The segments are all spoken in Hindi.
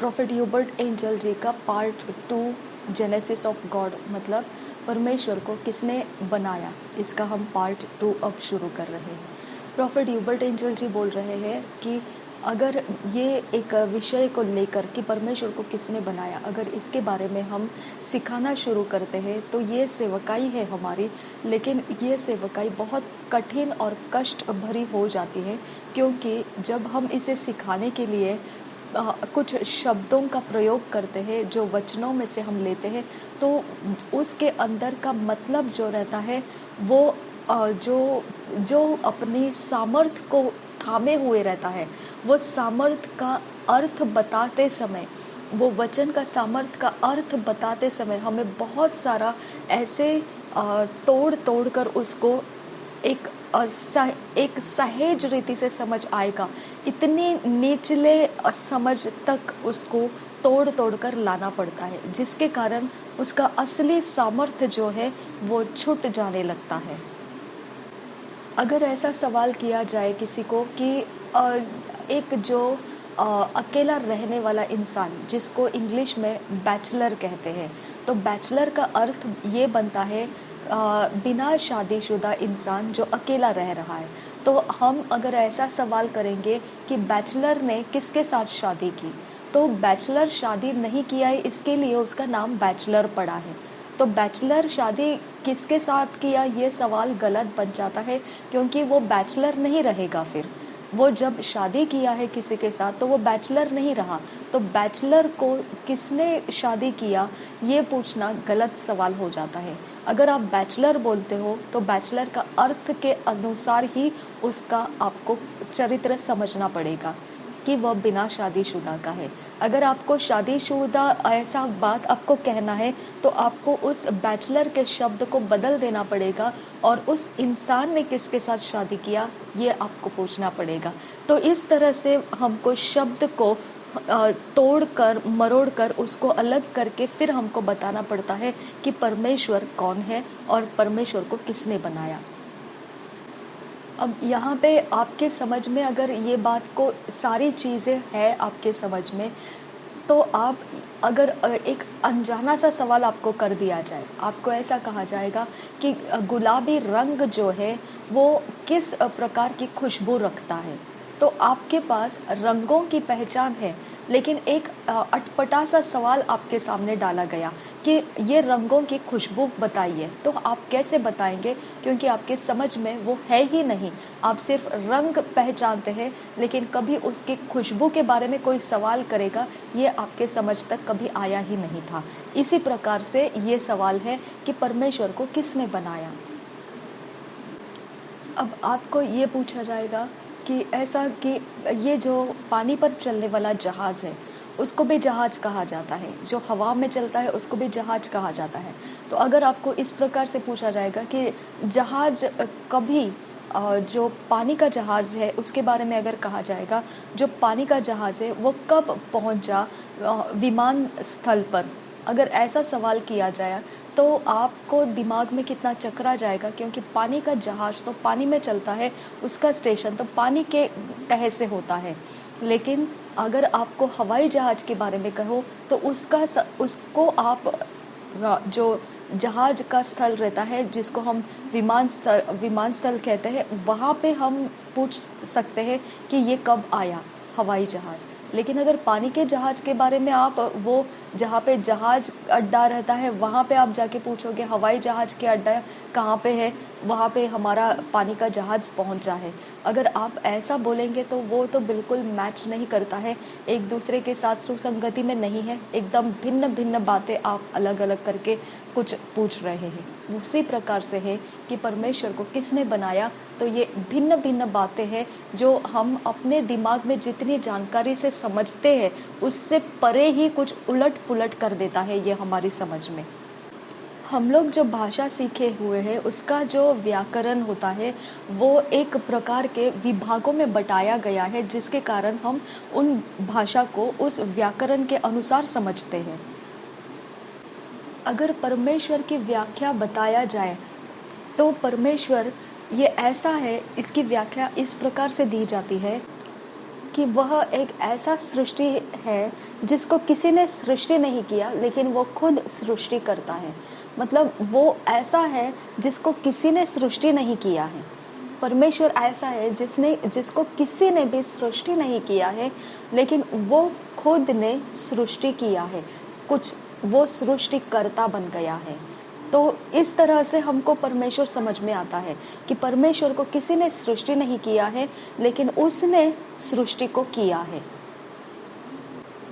प्रोफेट ह्यूबर्ट एंजल जी का पार्ट 2 जेनेसिस ऑफ गॉड मतलब परमेश्वर को किसने बनाया, इसका हम पार्ट 2 अब शुरू कर रहे हैं। प्रोफेट ह्यूबर्ट एंजल जी बोल रहे हैं कि अगर ये एक विषय को लेकर कि परमेश्वर को किसने बनाया, अगर इसके बारे में हम सिखाना शुरू करते हैं तो ये सेवकाई है हमारी, लेकिन ये सेवकाई बहुत कठिन और कष्ट भरी हो जाती है, क्योंकि जब हम इसे सिखाने के लिए कुछ शब्दों का प्रयोग करते हैं जो वचनों में से हम लेते हैं, तो उसके अंदर का मतलब जो रहता है वो जो जो अपनी सामर्थ्य को थामे हुए रहता है, वो सामर्थ्य का अर्थ बताते समय, वो वचन का सामर्थ्य का अर्थ बताते समय हमें बहुत सारा ऐसे तोड़ तोड़ कर उसको एक एक सहेज रीति से समझ आएगा, इतनी निचले समझ तक उसको तोड़ तोड़ कर लाना पड़ता है, जिसके कारण उसका असली सामर्थ्य जो है वो छूट जाने लगता है। अगर ऐसा सवाल किया जाए किसी को कि एक जो अकेला रहने वाला इंसान, जिसको इंग्लिश में बैचलर कहते हैं, तो बैचलर का अर्थ ये बनता है बिना शादीशुदा इंसान जो अकेला रह रहा है। तो हम अगर ऐसा सवाल करेंगे कि बैचलर ने किसके साथ शादी की, तो बैचलर शादी नहीं किया है इसके लिए उसका नाम बैचलर पड़ा है। तो बैचलर शादी किसके साथ किया, ये सवाल गलत बन जाता है, क्योंकि वो बैचलर नहीं रहेगा। फिर वो जब शादी किया है किसी के साथ तो वो बैचलर नहीं रहा। तो बैचलर को किसने शादी किया, ये पूछना गलत सवाल हो जाता है। अगर आप बैचलर बोलते हो तो बैचलर का अर्थ के अनुसार ही उसका आपको चरित्र समझना पड़ेगा कि वह बिना शादीशुदा का है। अगर आपको शादीशुदा ऐसा बात आपको कहना है तो आपको उस बैचलर के शब्द को बदल देना पड़ेगा और उस इंसान ने किसके साथ शादी किया ये आपको पूछना पड़ेगा। तो इस तरह से हमको शब्द को तोड़ कर मरोड़ कर उसको अलग करके फिर हमको बताना पड़ता है कि परमेश्वर कौन है और परमेश्वर को किसने बनाया। अब यहाँ पे आपके समझ में अगर ये बात को सारी चीज़ें हैं आपके समझ में, तो आप अगर एक अनजाना सा सवाल आपको कर दिया जाए, आपको ऐसा कहा जाएगा कि गुलाबी रंग जो है वो किस प्रकार की खुशबू रखता है, तो आपके पास रंगों की पहचान है, लेकिन एक अटपटा सा सवाल आपके सामने डाला गया कि ये रंगों की खुशबू बताइए, तो आप कैसे बताएंगे, क्योंकि आपके समझ में वो है ही नहीं। आप सिर्फ रंग पहचानते हैं, लेकिन कभी उसकी खुशबू के बारे में कोई सवाल करेगा ये आपके समझ तक कभी आया ही नहीं था। इसी प्रकार से ये सवाल है कि परमेश्वर को किसने बनाया। अब आपको ये पूछा जाएगा कि ऐसा कि ये जो पानी पर चलने वाला जहाज़ है, उसको भी जहाज़ कहा जाता है, जो हवा में चलता है उसको भी जहाज़ कहा जाता है। तो अगर आपको इस प्रकार से पूछा जाएगा कि जहाज़ कभी जो पानी का जहाज़ है उसके बारे में अगर कहा जाएगा, जो पानी का जहाज़ है वो कब पहुंचा विमान स्थल पर, अगर ऐसा सवाल किया जाए तो आपको दिमाग में कितना चकरा जाएगा, क्योंकि पानी का जहाज़ तो पानी में चलता है, उसका स्टेशन तो पानी के तह से होता है। लेकिन अगर आपको हवाई जहाज़ के बारे में कहो तो उसको आप जो जहाज का स्थल रहता है जिसको हम विमान स्थल कहते हैं, वहाँ पे हम पूछ सकते हैं कि ये कब आया हवाई जहाज़। लेकिन अगर पानी के जहाज़ के बारे में आप वो जहाँ पे जहाज़ अड्डा रहता है वहाँ पे आप जाके पूछोगे हवाई जहाज़ के अड्डा कहाँ पे है, वहाँ पे हमारा पानी का जहाज़ पहुँचा है। अगर आप ऐसा बोलेंगे तो वो तो बिल्कुल मैच नहीं करता है, एक दूसरे के साथ सुसंगति में नहीं है, एकदम भिन्न भिन्न बातें आप अलग अलग करके कुछ पूछ रहे हैं। उसी प्रकार से है कि परमेश्वर को किसने बनाया, तो ये भिन्न भिन्न बातें हैं जो हम अपने दिमाग में जितनी जानकारी से समझते हैं उससे परे ही कुछ उलट पुलट कर देता है ये हमारी समझ में। हम लोग जो भाषा सीखे हुए हैं उसका जो व्याकरण होता है वो एक प्रकार के विभागों में बटाया गया है, जिसके कारण हम उन भाषा को उस व्याकरण के अनुसार समझते हैं। अगर परमेश्वर की व्याख्या बताया जाए तो परमेश्वर ये ऐसा है, इसकी व्याख्या इस प्रकार से दी जाती है कि वह एक ऐसा सृष्टि है जिसको किसी ने सृष्टि नहीं किया, लेकिन वो खुद सृष्टि करता है। मतलब वो ऐसा है जिसको किसी ने सृष्टि नहीं किया है। परमेश्वर ऐसा है जिसको किसी ने भी सृष्टि नहीं किया है, लेकिन वो खुद ने सृष्टि किया है। कुछ वो सृष्टिकर्ता बन गया है। तो इस तरह से हमको परमेश्वर समझ में आता है कि परमेश्वर को किसी ने सृष्टि नहीं किया है, लेकिन उसने सृष्टि को किया है।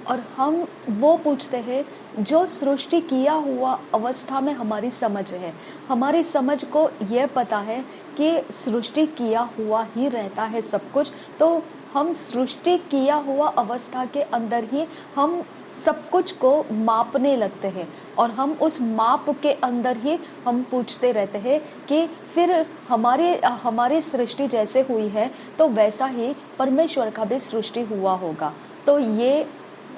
और हम वो पूछते हैं जो सृष्टि किया हुआ अवस्था में हमारी समझ है। हमारी समझ को ये पता है कि सृष्टि किया हुआ ही रहता है सब कुछ, तो हम सृष्टि किया हुआ अवस्था के अंदर ही हम सब कुछ को मापने लगते हैं, और हम उस माप के अंदर ही हम पूछते रहते हैं कि फिर हमारी सृष्टि जैसे हुई है तो वैसा ही परमेश्वर का भी सृष्टि हुआ होगा। तो ये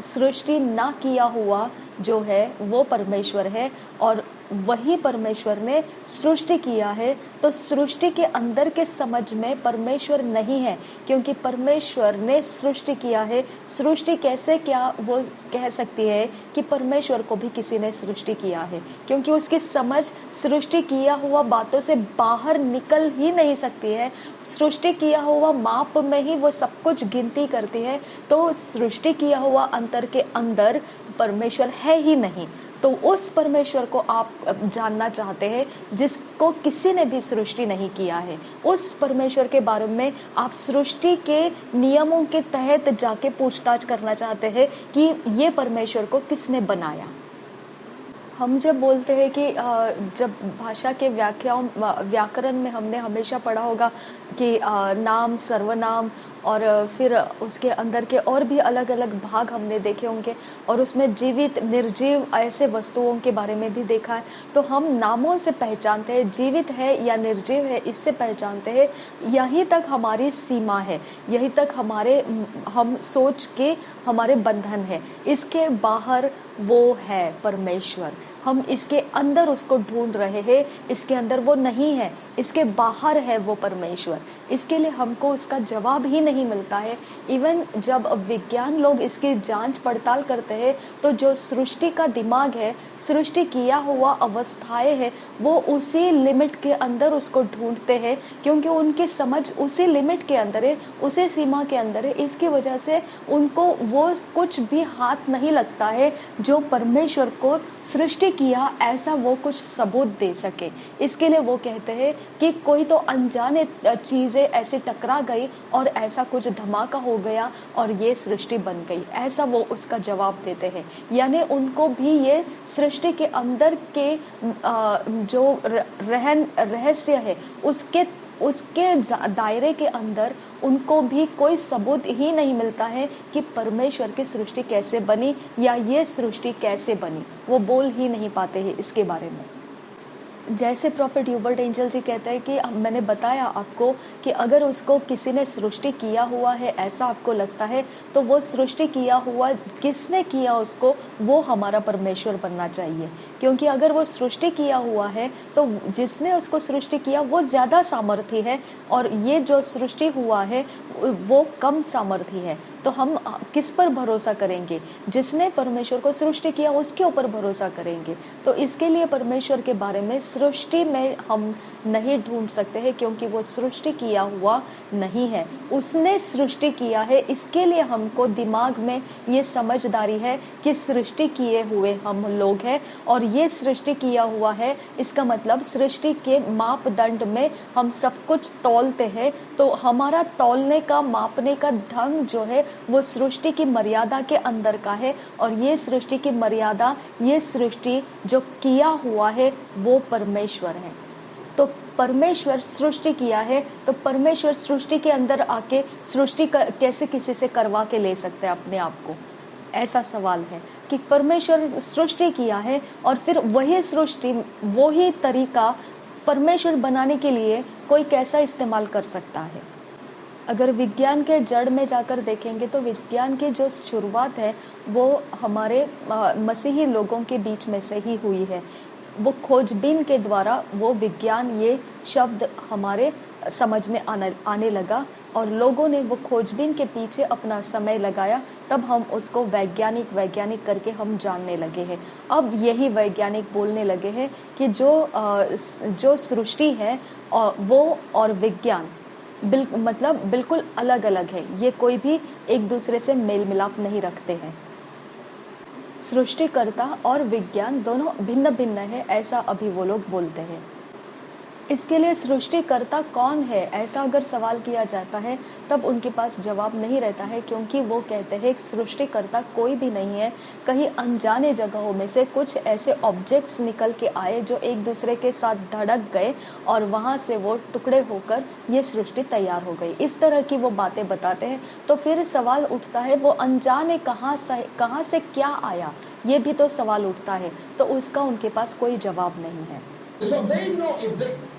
सृष्टि ना किया हुआ जो है वो परमेश्वर है, और वही परमेश्वर ने सृष्टि किया है। तो सृष्टि के अंदर के समझ में परमेश्वर नहीं है, क्योंकि परमेश्वर ने सृष्टि किया है। सृष्टि कैसे क्या वो कह सकती है कि परमेश्वर को भी किसी ने सृष्टि किया है, क्योंकि उसकी समझ सृष्टि किया हुआ बातों से बाहर निकल ही नहीं सकती है। सृष्टि किया हुआ माप में ही वो सब कुछ गिनती करती है। तो सृष्टि किया हुआ अंतर के अंदर परमेश्वर है ही नहीं। तो उस परमेश्वर को आप जानना चाहते हैं जिसको किसी ने भी सृष्टि नहीं किया है। उस परमेश्वर के बारे में आप सृष्टि के नियमों के तहत जाके पूछताछ करना चाहते हैं कि ये परमेश्वर को किसने बनाया। हम जब बोलते हैं कि जब भाषा के व्याकरण में हमने हमेशा पढ़ा होगा कि नाम, सर्वनाम, और फिर उसके अंदर के और भी अलग अलग भाग हमने देखे होंगे, और उसमें जीवित, निर्जीव ऐसे वस्तुओं के बारे में भी देखा है। तो हम नामों से पहचानते हैं जीवित है या निर्जीव है, इससे पहचानते हैं। यहीं तक हमारी सीमा है, यहीं तक हम सोच के हमारे बंधन है। इसके बाहर वो है परमेश्वर। हम इसके अंदर उसको ढूंढ रहे हैं, इसके अंदर वो नहीं है, इसके बाहर है वो परमेश्वर। इसके लिए हमको उसका जवाब ही नहीं मिलता है। इवन जब विज्ञान लोग इसकी जांच पड़ताल करते हैं, तो जो सृष्टि का दिमाग है, सृष्टि किया हुआ अवस्थाएं है, वो उसी लिमिट के अंदर उसको ढूंढते हैं, क्योंकि उनकी समझ उसी लिमिट के अंदर है, उसी सीमा के अंदर है। इसकी वजह से उनको वो कुछ भी हाथ नहीं लगता है जो परमेश्वर को सृष्टि किया ऐसा वो कुछ सबूत दे सके। इसके लिए वो कहते हैं कि कोई तो अनजाने चीजें ऐसे टकरा गई और ऐसा कुछ धमाका हो गया और ये सृष्टि बन गई, ऐसा वो उसका जवाब देते हैं। यानी उनको भी ये सृष्टि के अंदर के जो रहस्य है उसके दायरे के अंदर उनको भी कोई सबूत ही नहीं मिलता है कि परमेश्वर की सृष्टि कैसे बनी या ये सृष्टि कैसे बनी। वो बोल ही नहीं पाते हैं इसके बारे में। जैसे प्रॉफेट ह्यूबर्ट एंजल जी कहते हैं कि मैंने बताया आपको कि अगर उसको किसी ने सृष्टि किया हुआ है ऐसा आपको लगता है, तो वो सृष्टि किया हुआ किसने किया उसको, वो हमारा परमेश्वर बनना चाहिए। क्योंकि अगर वो सृष्टि किया हुआ है तो जिसने उसको सृष्टि किया वो ज़्यादा सामर्थी है, और ये जो सृष्टि हुआ है वो कम सामर्थी है। तो हम किस पर भरोसा करेंगे? जिसने परमेश्वर को सृष्टि किया उसके ऊपर भरोसा करेंगे। तो इसके लिए परमेश्वर के बारे में सृष्टि में हम नहीं ढूंढ सकते हैं, क्योंकि वो सृष्टि किया हुआ नहीं है, उसने सृष्टि किया है। इसके लिए हमको दिमाग में ये समझदारी है कि सृष्टि किए हुए हम लोग हैं, और ये सृष्टि किया हुआ है, इसका मतलब सृष्टि के मापदंड में हम सब कुछ तौलते हैं। तो हमारा तौलने का, मापने का ढंग जो है वो सृष्टि की मर्यादा के अंदर का है, और ये सृष्टि की मर्यादा, ये सृष्टि जो किया हुआ है वो परमेश्वर है। तो परमेश्वर सृष्टि किया है, तो परमेश्वर सृष्टि के अंदर आके सृष्टि कैसे किसी से करवा के ले सकते हैं अपने आप को? ऐसा सवाल है कि परमेश्वर सृष्टि किया है और फिर वही सृष्टि, वही तरीका परमेश्वर बनाने के लिए कोई कैसा इस्तेमाल कर सकता है? अगर विज्ञान के जड़ में जाकर देखेंगे तो विज्ञान की जो शुरुआत है वो हमारे मसीही लोगों के बीच में से ही हुई है। वो खोजबीन के द्वारा वो विज्ञान, ये शब्द हमारे समझ में आने लगा और लोगों ने वो खोजबीन के पीछे अपना समय लगाया, तब हम उसको वैज्ञानिक करके हम जानने लगे हैं। अब यही वैज्ञानिक बोलने लगे हैं कि जो सृष्टि है वो और विज्ञान मतलब बिल्कुल अलग-अलग है। ये कोई भी एक दूसरे से मेल मिलाप नहीं रखते हैं। सृष्टिकर्ता और विज्ञान दोनों भिन्न-भिन्न है, ऐसा अभी वो लोग बोलते हैं। इसके लिए सृष्टिकर्ता कौन है, ऐसा अगर सवाल किया जाता है तब उनके पास जवाब नहीं रहता है, क्योंकि वो कहते हैं कि सृष्टिकर्ता कोई भी नहीं है। कहीं अनजाने जगहों में से कुछ ऐसे ऑब्जेक्ट्स निकल के आए जो एक दूसरे के साथ धड़क गए और वहाँ से वो टुकड़े होकर ये सृष्टि तैयार हो गई। इस तरह की वो बातें बताते हैं। तो फिर सवाल उठता है वो अनजाने कहाँ से क्या आया, ये भी तो सवाल उठता है। तो उसका उनके पास कोई जवाब नहीं है।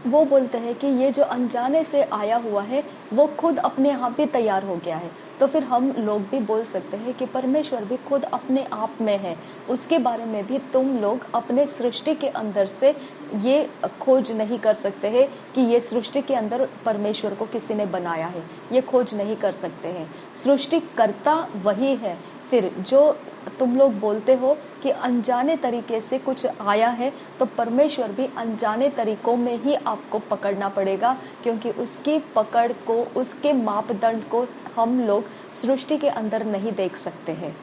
वो बोलते हैं कि ये जो अनजाने से आया हुआ है वो खुद अपने आप ही तैयार हो गया है। तो फिर हम लोग भी बोल सकते हैं कि परमेश्वर भी खुद अपने आप में है। उसके बारे में भी तुम लोग अपने सृष्टि के अंदर से ये खोज नहीं कर सकते हैं कि ये सृष्टि के अंदर परमेश्वर को किसी ने बनाया है, ये खोज नहीं कर सकते हैं। सृष्टिकर्ता वही है। फिर जो तुम लोग बोलते हो कि अनजाने तरीके से कुछ आया है, तो परमेश्वर भी अनजाने तरीकों में ही आपको पकड़ना पड़ेगा, क्योंकि उसकी पकड़ को, उसके मापदंड को हम लोग सृष्टि के अंदर नहीं देख सकते हैं।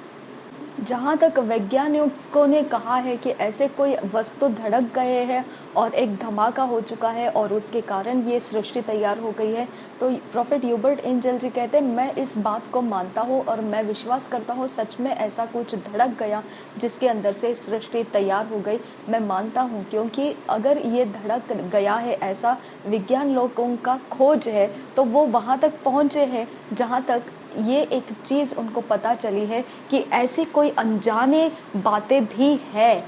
जहाँ तक वैज्ञानिकों ने कहा है कि ऐसे कोई वस्तु धड़क गए हैं और एक धमाका हो चुका है और उसके कारण ये सृष्टि तैयार हो गई है, तो प्रोफेट ह्यूबर्ट एंजल जी कहते हैं मैं इस बात को मानता हूँ और मैं विश्वास करता हूँ सच में ऐसा कुछ धड़क गया जिसके अंदर से सृष्टि तैयार हो गई। मैं मानता हूँ, क्योंकि अगर ये धड़क गया है, ऐसा विज्ञान लोगों का खोज है, तो वो वहाँ तक पहुँचे हैं जहाँ तक ये एक चीज़ उनको पता चली है कि ऐसी कोई अनजाने बातें भी है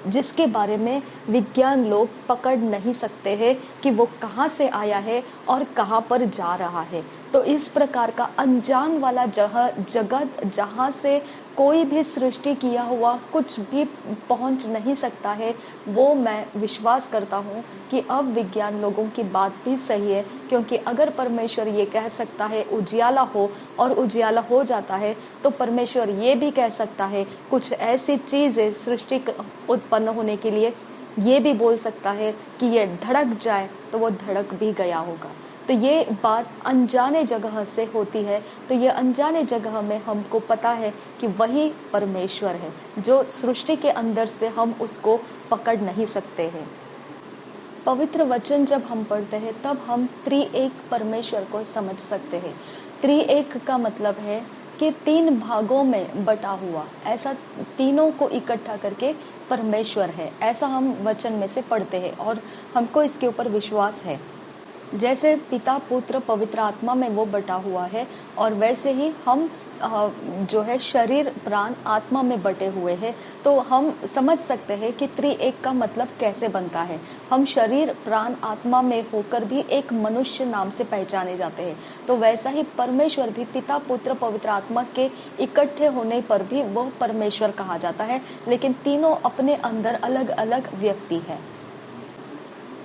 जिसके बारे में विज्ञान लोग पकड़ नहीं सकते हैं कि वो कहाँ से आया है और कहाँ पर जा रहा है। तो इस प्रकार का अनजान वाला जगत जहाँ से कोई भी सृष्टि किया हुआ कुछ भी पहुँच नहीं सकता है, वो मैं विश्वास करता हूँ कि अब विज्ञान लोगों की बात भी सही है। क्योंकि अगर परमेश्वर ये कह सकता है उजियाला हो और उजियाला हो जाता है, तो परमेश्वर ये भी कह सकता है कुछ ऐसी चीज़ें सृष्टि उत्पन्न होने के लिए ये भी बोल सकता है कि ये धड़क जाए, तो वो धड़क भी गया होगा। तो ये बात अनजाने जगह से होती है। तो ये अनजाने जगह में हमको पता है कि वही परमेश्वर है जो सृष्टि के अंदर से हम उसको पकड़ नहीं सकते हैं। पवित्र वचन जब हम पढ़ते हैं तब हम त्रिएक परमेश्वर को समझ सकते हैं। त्रिएक का मतलब है कि 3 भागों में बटा हुआ, ऐसा तीनों को इकट्ठा करके परमेश्वर है, ऐसा हम वचन में से पढ़ते हैं और हमको इसके ऊपर विश्वास है। जैसे पिता, पुत्र, पवित्र आत्मा में वो बटा हुआ है, और वैसे ही हम जो है शरीर, प्राण, आत्मा में बटे हुए हैं। तो हम समझ सकते हैं कि त्रिएक का मतलब कैसे बनता है। हम शरीर, प्राण, आत्मा में होकर भी एक मनुष्य नाम से पहचाने जाते हैं। तो वैसा ही परमेश्वर भी पिता, पुत्र, पवित्र आत्मा के इकट्ठे होने पर भी वो परमेश्वर कहा जाता है, लेकिन तीनों अपने अंदर अलग अलग व्यक्ति है।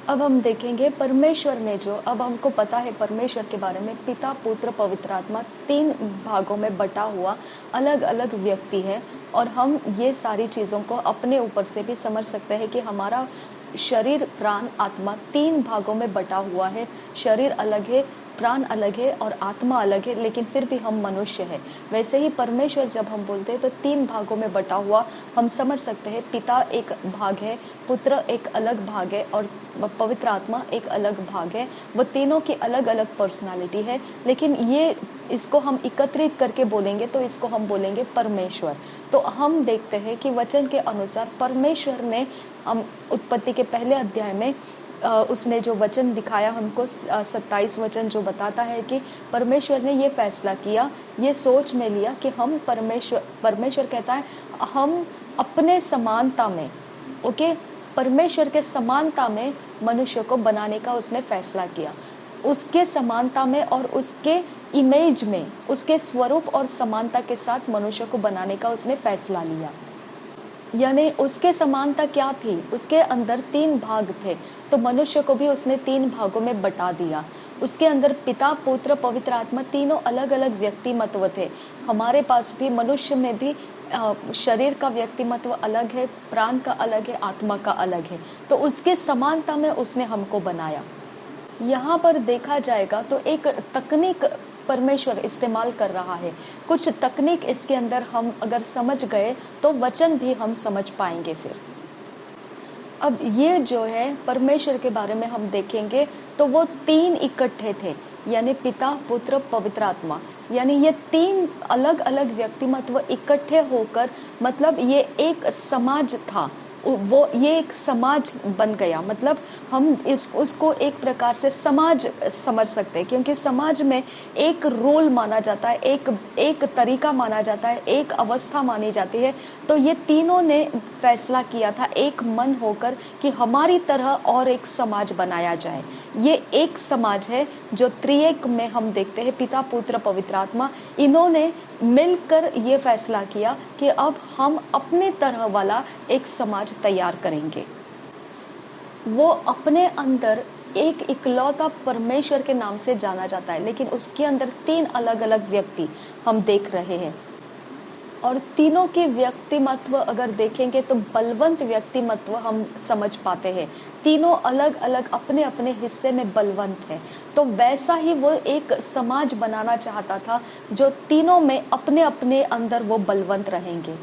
अब हम देखेंगे परमेश्वर ने जो, अब हमको पता है परमेश्वर के बारे में, पिता, पुत्र, पवित्र आत्मा 3 भागों में बटा हुआ अलग अलग व्यक्ति है। और हम ये सारी चीज़ों को अपने ऊपर से भी समझ सकते हैं कि हमारा शरीर, प्राण, आत्मा 3 भागों में बटा हुआ है। शरीर अलग है, प्राण अलग है और आत्मा अलग है, लेकिन फिर भी हम मनुष्य हैं। वैसे ही परमेश्वर जब हम बोलते हैं तो 3 भागों में बटा हुआ हम समझ सकते हैं। पिता एक भाग है, पुत्र एक अलग भाग है और पवित्र आत्मा एक अलग भाग है। वो तीनों की अलग अलग पर्सनालिटी है, लेकिन ये इसको हम एकत्रित करके बोलेंगे तो इसको हम बोलेंगे परमेश्वर। तो हम देखते हैं कि वचन के अनुसार परमेश्वर ने, हम उत्पत्ति के पहले अध्याय में उसने जो वचन दिखाया हमको, 27 वचन जो बताता है कि परमेश्वर ने ये फैसला किया, ये सोच में लिया कि हम परमेश्वर कहता है हम अपने समानता में, ओके, परमेश्वर के समानता में मनुष्य को बनाने का उसने फैसला किया। उसके समानता में और उसके इमेज में, उसके स्वरूप और समानता के साथ मनुष्य को बनाने का उसने फैसला लिया। यानी उसके समानता क्या थी, उसके अंदर 3 भाग थे, तो मनुष्य को भी उसने 3 भागों में बटा दिया। उसके अंदर पिता, पुत्र, पवित्र आत्मा तीनों अलग अलग व्यक्तिमत्व थे। हमारे पास भी, मनुष्य में भी शरीर का व्यक्तिमत्व अलग है, प्राण का अलग है, आत्मा का अलग है। तो उसके समानता में उसने हमको बनाया। यहाँ पर देखा जाएगा तो एक तकनीक परमेश्वर इस्तेमाल कर रहा है। कुछ तकनीक इसके अंदर हम अगर समझ गए तो वचन भी हम समझ पाएंगे फिर। अब ये जो है परमेश्वर के बारे में हम देखेंगे तो वो तीन इकट्ठे थे, यानी पिता, पुत्र, पवित्र आत्मा। यानी ये तीन अलग अलग व्यक्तिमत्व इकट्ठे होकर, मतलब ये एक समाज था। वो ये एक समाज बन गया। मतलब हम उसको एक प्रकार से समाज समझ सकते हैं, क्योंकि समाज में एक रोल माना जाता है, एक तरीका माना जाता है, एक अवस्था मानी जाती है। तो ये तीनों ने फैसला किया था एक मन होकर कि हमारी तरह और एक समाज बनाया जाए। ये एक समाज है जो त्रिएक में हम देखते हैं, पिता, पुत्र, पवित्र आत्मा। इन्होंने मिलकर ये फैसला किया कि अब हम अपने तरह वाला एक समाज तैयार करेंगे। वो अपने अंदर एक इकलौता परमेश्वर के नाम से जाना जाता है, लेकिन उसके अंदर तीन अलग अलग व्यक्ति हम देख रहे हैं। और तीनों के व्यक्तिमत्व अगर देखेंगे तो बलवंत व्यक्तिमत्व हम समझ पाते हैं। तीनों अलग अलग अपने अपने हिस्से में बलवंत हैं। तो वैसा ही वो एक समाज बनाना चाहता था जो तीनों में अपने अपने अंदर वो बलवंत रहेंगे।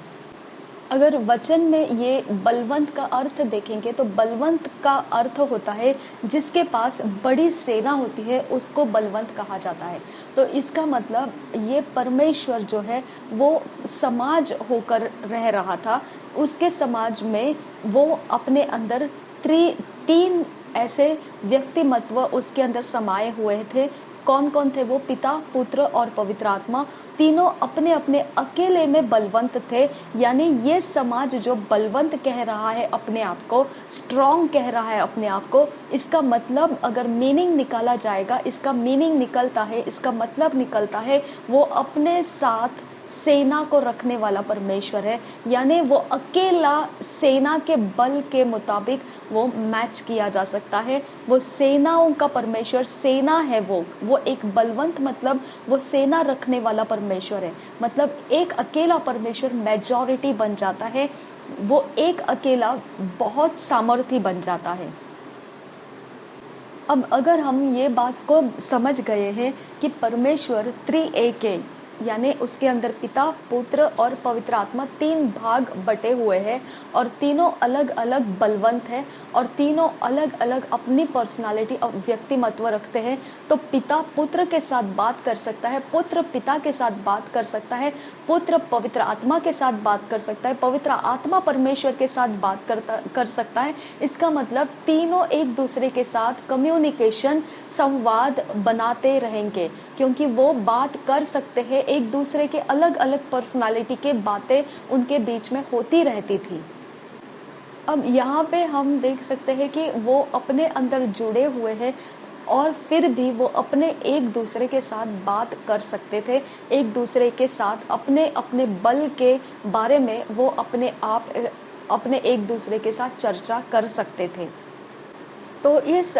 अगर वचन में ये बलवंत का अर्थ देखेंगे तो बलवंत का अर्थ होता है जिसके पास बड़ी सेना होती है, उसको बलवंत कहा जाता है। तो इसका मतलब ये परमेश्वर जो है वो समाज होकर रह रहा था। उसके समाज में वो अपने अंदर तीन ऐसे व्यक्तिमत्व उसके अंदर समाये हुए थे। कौन कौन थे वो? पिता, पुत्र और पवित्र आत्मा। तीनों अपने अपने अकेले में बलवंत थे। यानी ये समाज जो बलवंत कह रहा है अपने आप को, स्ट्रॉन्ग कह रहा है अपने आप को, इसका मतलब अगर मीनिंग निकाला जाएगा, इसका मीनिंग निकलता है, इसका मतलब निकलता है वो अपने साथ सेना को रखने वाला परमेश्वर है। यानी वो अकेला सेना के बल के मुताबिक वो मैच किया जा सकता है। वो सेनाओं का परमेश्वर सेना है। वो एक बलवंत, मतलब वो सेना रखने वाला परमेश्वर है। मतलब एक अकेला परमेश्वर मेजॉरिटी बन जाता है। वो एक अकेला बहुत सामर्थी बन जाता है। अब अगर हम ये बात को समझ गए हैं कि परमेश्वर त्रिएक है, यानी उसके अंदर पिता, पुत्र और पवित्र आत्मा तीन भाग बटे हुए हैं और तीनों अलग अलग बलवंत हैं और तीनों अलग अलग अपनी पर्सनालिटी और व्यक्तिमत्व रखते हैं। तो पिता पुत्र के साथ बात कर सकता है, पुत्र पिता के साथ बात कर सकता है, पुत्र पवित्र आत्मा के साथ बात कर सकता है, पवित्र आत्मा परमेश्वर के साथ बात कर सकता है। इसका मतलब तीनों एक दूसरे के साथ कम्युनिकेशन, संवाद बनाते रहेंगे, क्योंकि वो बात कर सकते हैं। एक दूसरे के अलग अलग पर्सनालिटी के बातें उनके बीच में होती रहती थी। अब यहाँ पे हम देख सकते हैं कि वो अपने अंदर जुड़े हुए हैं और फिर भी वो अपने एक दूसरे के साथ बात कर सकते थे। एक दूसरे के साथ अपने अपने बल के बारे में वो अपने एक दूसरे के साथ चर्चा कर सकते थे। तो इस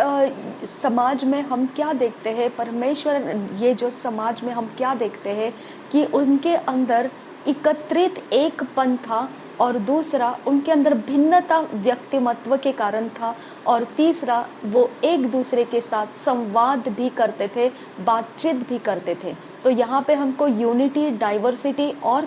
समाज में हम क्या देखते हैं? परमेश्वर ये जो समाज में हम क्या देखते हैं कि उनके अंदर एकत्रित एकपन था और दूसरा उनके अंदर भिन्नता व्यक्तिमत्व के कारण था और तीसरा वो एक दूसरे के साथ संवाद भी करते थे, बातचीत भी करते थे। तो यहाँ पे हमको यूनिटी, डाइवर्सिटी और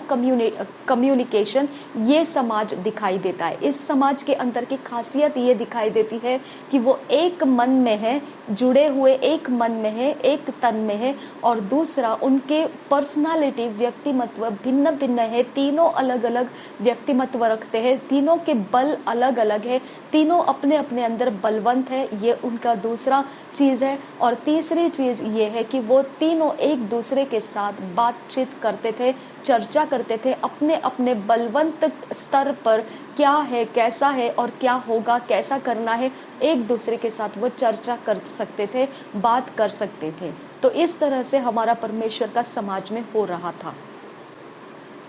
कम्युनिकेशन ये समाज दिखाई देता है। इस समाज के अंदर की खासियत ये दिखाई देती है कि वो एक मन में है, जुड़े हुए एक मन में है, एक तन में है और दूसरा उनके पर्सनालिटी, व्यक्तिमत्व भिन्न भिन्न है। तीनों अलग अलग व्यक्तिमत्व रखते हैं, तीनों के बल अलग अलग है, तीनों अपने अपने अंदर बलवंत है। ये उनका दूसरा चीज़ है। और तीसरी चीज़ ये है कि वो तीनों एक दूसरे के साथ बातचीत करते थे, चर्चा करते थे, अपने अपने बलवंत स्तर पर क्या है, कैसा है और क्या होगा, कैसा करना है, एक दूसरे के साथ वो चर्चा कर सकते थे, बात कर सकते थे। तो इस तरह से हमारा परमेश्वर का समाज में हो रहा था।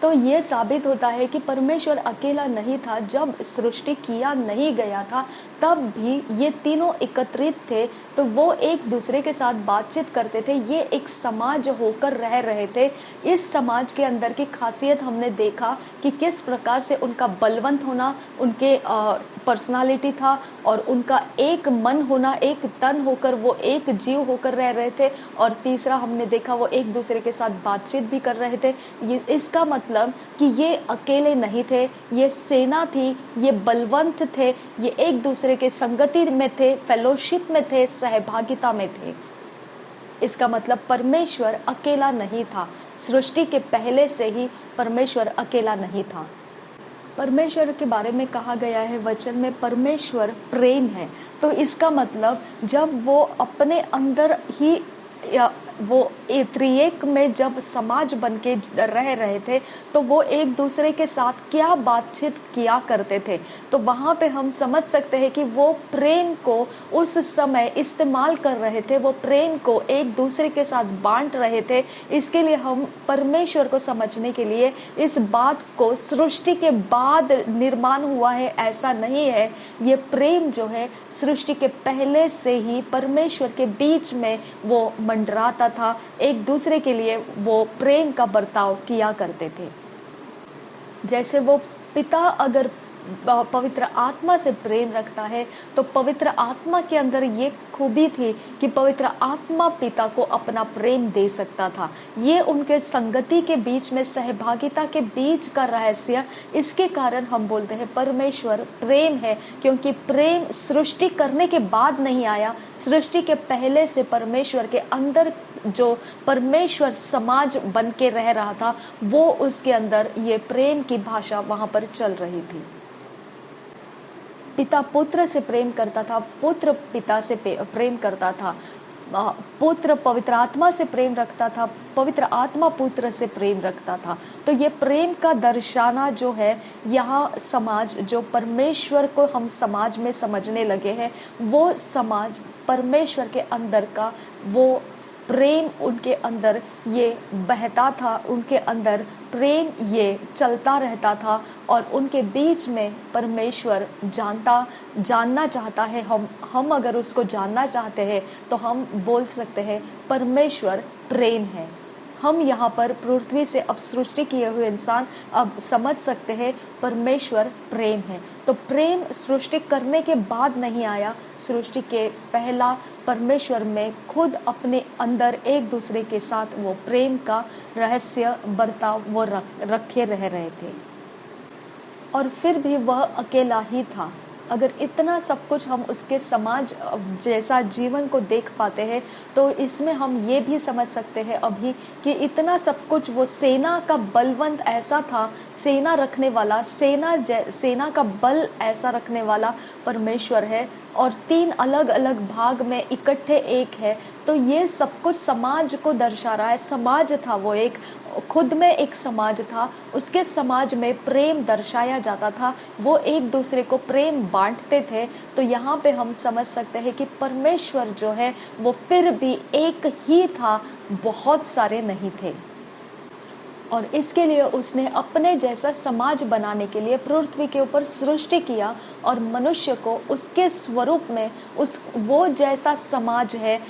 तो ये साबित होता है कि परमेश्वर अकेला नहीं था। जब सृष्टि किया नहीं गया था तब भी ये तीनों एकत्रित थे, तो वो एक दूसरे के साथ बातचीत करते थे। ये एक समाज होकर रह रहे थे। इस समाज के अंदर की खासियत हमने देखा कि किस प्रकार से उनका बलवंत होना, उनके पर्सनालिटी था, और उनका एक मन होना, एक तन होकर वो एक जीव होकर रह रहे थे। और तीसरा हमने देखा वो एक दूसरे के साथ बातचीत भी कर रहे थे। ये इसका मतलब कि ये अकेले नहीं थे, ये सेना थी, ये बलवंत थे, ये एक दूसरे के संगति में थे, फेलोशिप में थे, सहभागिता में थे। इसका मतलब परमेश्वर अकेला नहीं था। सृष्टि के पहले से ही परमेश्वर अकेला नहीं था। परमेश्वर के बारे में कहा गया है वचन में, परमेश्वर प्रेम है। तो इसका मतलब जब वो अपने अंदर ही वो त्रिएक में जब समाज बन के रह रहे थे, तो वो एक दूसरे के साथ क्या बातचीत किया करते थे। तो वहाँ पे हम समझ सकते हैं कि वो प्रेम को उस समय इस्तेमाल कर रहे थे, वो प्रेम को एक दूसरे के साथ बांट रहे थे। इसके लिए हम परमेश्वर को समझने के लिए इस बात को सृष्टि के बाद निर्माण हुआ है ऐसा नहीं है। ये प्रेम जो है सृष्टि के पहले से ही परमेश्वर के बीच में वो मंडराता था। एक दूसरे के लिए वो प्रेम का बर्ताव किया करते थे। जैसे वो पिता अगर पवित्र आत्मा से प्रेम रखता है, तो पवित्र आत्मा के अंदर ये खूबी थी कि पवित्र आत्मा पिता को अपना प्रेम दे सकता था। ये उनके संगति के बीच में, सहभागिता के बीच का रहस्य। इसके कारण हम बोलते हैं परमेश्वर प्रेम है, क्योंकि प्रेम सृष्टि करने के बाद नहीं आया। सृष्टि के पहले से परमेश्वर के अंदर जो परमेश्वर समाज बन के रह रहा था, वो उसके अंदर ये प्रेम की भाषा वहां पर चल रही थी। पिता पुत्र से प्रेम करता था, पुत्र पिता से प्रेम करता था, पुत्र पवित्र आत्मा से प्रेम रखता था, पवित्र आत्मा पुत्र से प्रेम रखता था। तो ये प्रेम का दर्शाना जो है, यहाँ समाज जो परमेश्वर को हम समाज में समझने लगे हैं, वो समाज परमेश्वर के अंदर का वो प्रेम उनके अंदर ये बहता था, उनके अंदर प्रेम ये चलता रहता था। और उनके बीच में परमेश्वर जानना चाहता है। हम अगर उसको जानना चाहते हैं तो हम बोल सकते हैं परमेश्वर प्रेम है। हम यहाँ पर पृथ्वी से अब सृष्टि किए हुए इंसान अब समझ सकते हैं परमेश्वर प्रेम है। तो प्रेम सृष्टि करने के बाद नहीं आया, सृष्टि के पहला परमेश्वर में खुद अपने अंदर एक दूसरे के साथ वो प्रेम का रहस्य बर्ताव वो रखे रह रहे थे। और फिर भी वह अकेला ही था। अगर इतना सब कुछ हम उसके समाज जैसा जीवन को देख पाते हैं, तो इसमें हम ये भी समझ सकते हैं अभी कि इतना सब कुछ वो सेना का बलवंत ऐसा था, सेना रखने वाला, सेना का बल ऐसा रखने वाला परमेश्वर है, और 3 अलग अलग भाग में इकट्ठे एक है। तो ये सब कुछ समाज को दर्शा रहा है। समाज था वो एक, खुद में एक समाज था, उसके समाज में प्रेम दर्शाया जाता था, वो एक दूसरे को प्रेम बांटते थे। तो यहाँ पे हम समझ सकते हैं कि परमेश्वर जो है वो फिर भी एक ही था, बहुत सारे नहीं थे। और इसके लिए उसने अपने जैसा समाज बनाने के लिए पृथ्वी के ऊपर सृष्टि किया, और मनुष्य को उसके स्वरूप में वो जैसा समाज है,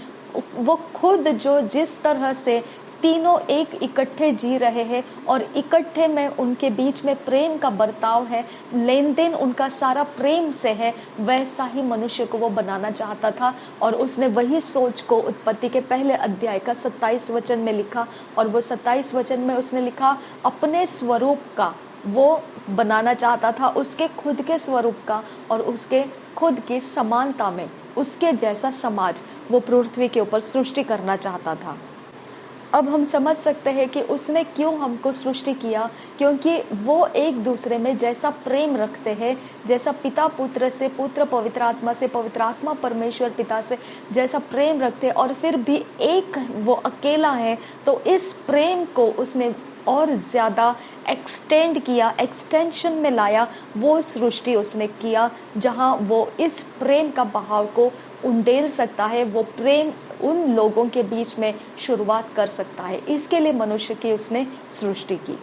वो खुद जो जिस तरह से तीनों एक इकट्ठे जी रहे हैं, और इकट्ठे में उनके बीच में प्रेम का बर्ताव है, लेन देन उनका सारा प्रेम से है, वैसा ही मनुष्य को वो बनाना चाहता था। और उसने वही सोच को उत्पत्ति के पहले अध्याय का 27 वचन में लिखा, और वो 27 वचन में उसने लिखा अपने स्वरूप का वो बनाना चाहता था, उसके खुद के स्वरूप का और उसके खुद की समानता में उसके जैसा समाज वो पृथ्वी के ऊपर सृष्टि करना चाहता था। अब हम समझ सकते हैं कि उसने क्यों हमको सृष्टि किया, क्योंकि वो एक दूसरे में जैसा प्रेम रखते हैं, जैसा पिता पुत्र से, पुत्र पवित्र आत्मा से, पवित्र आत्मा परमेश्वर पिता से जैसा प्रेम रखते हैं, और फिर भी एक वो अकेला है। तो इस प्रेम को उसने और ज़्यादा एक्सटेंड किया, एक्सटेंशन में लाया, वो सृष्टि उसने किया जहाँ वो इस प्रेम का बहाव को उंडेल सकता है, वो प्रेम उन लोगों के बीच में शुरुआत कर सकता है। इसके लिए मनुष्य की उसने सृष्टि की।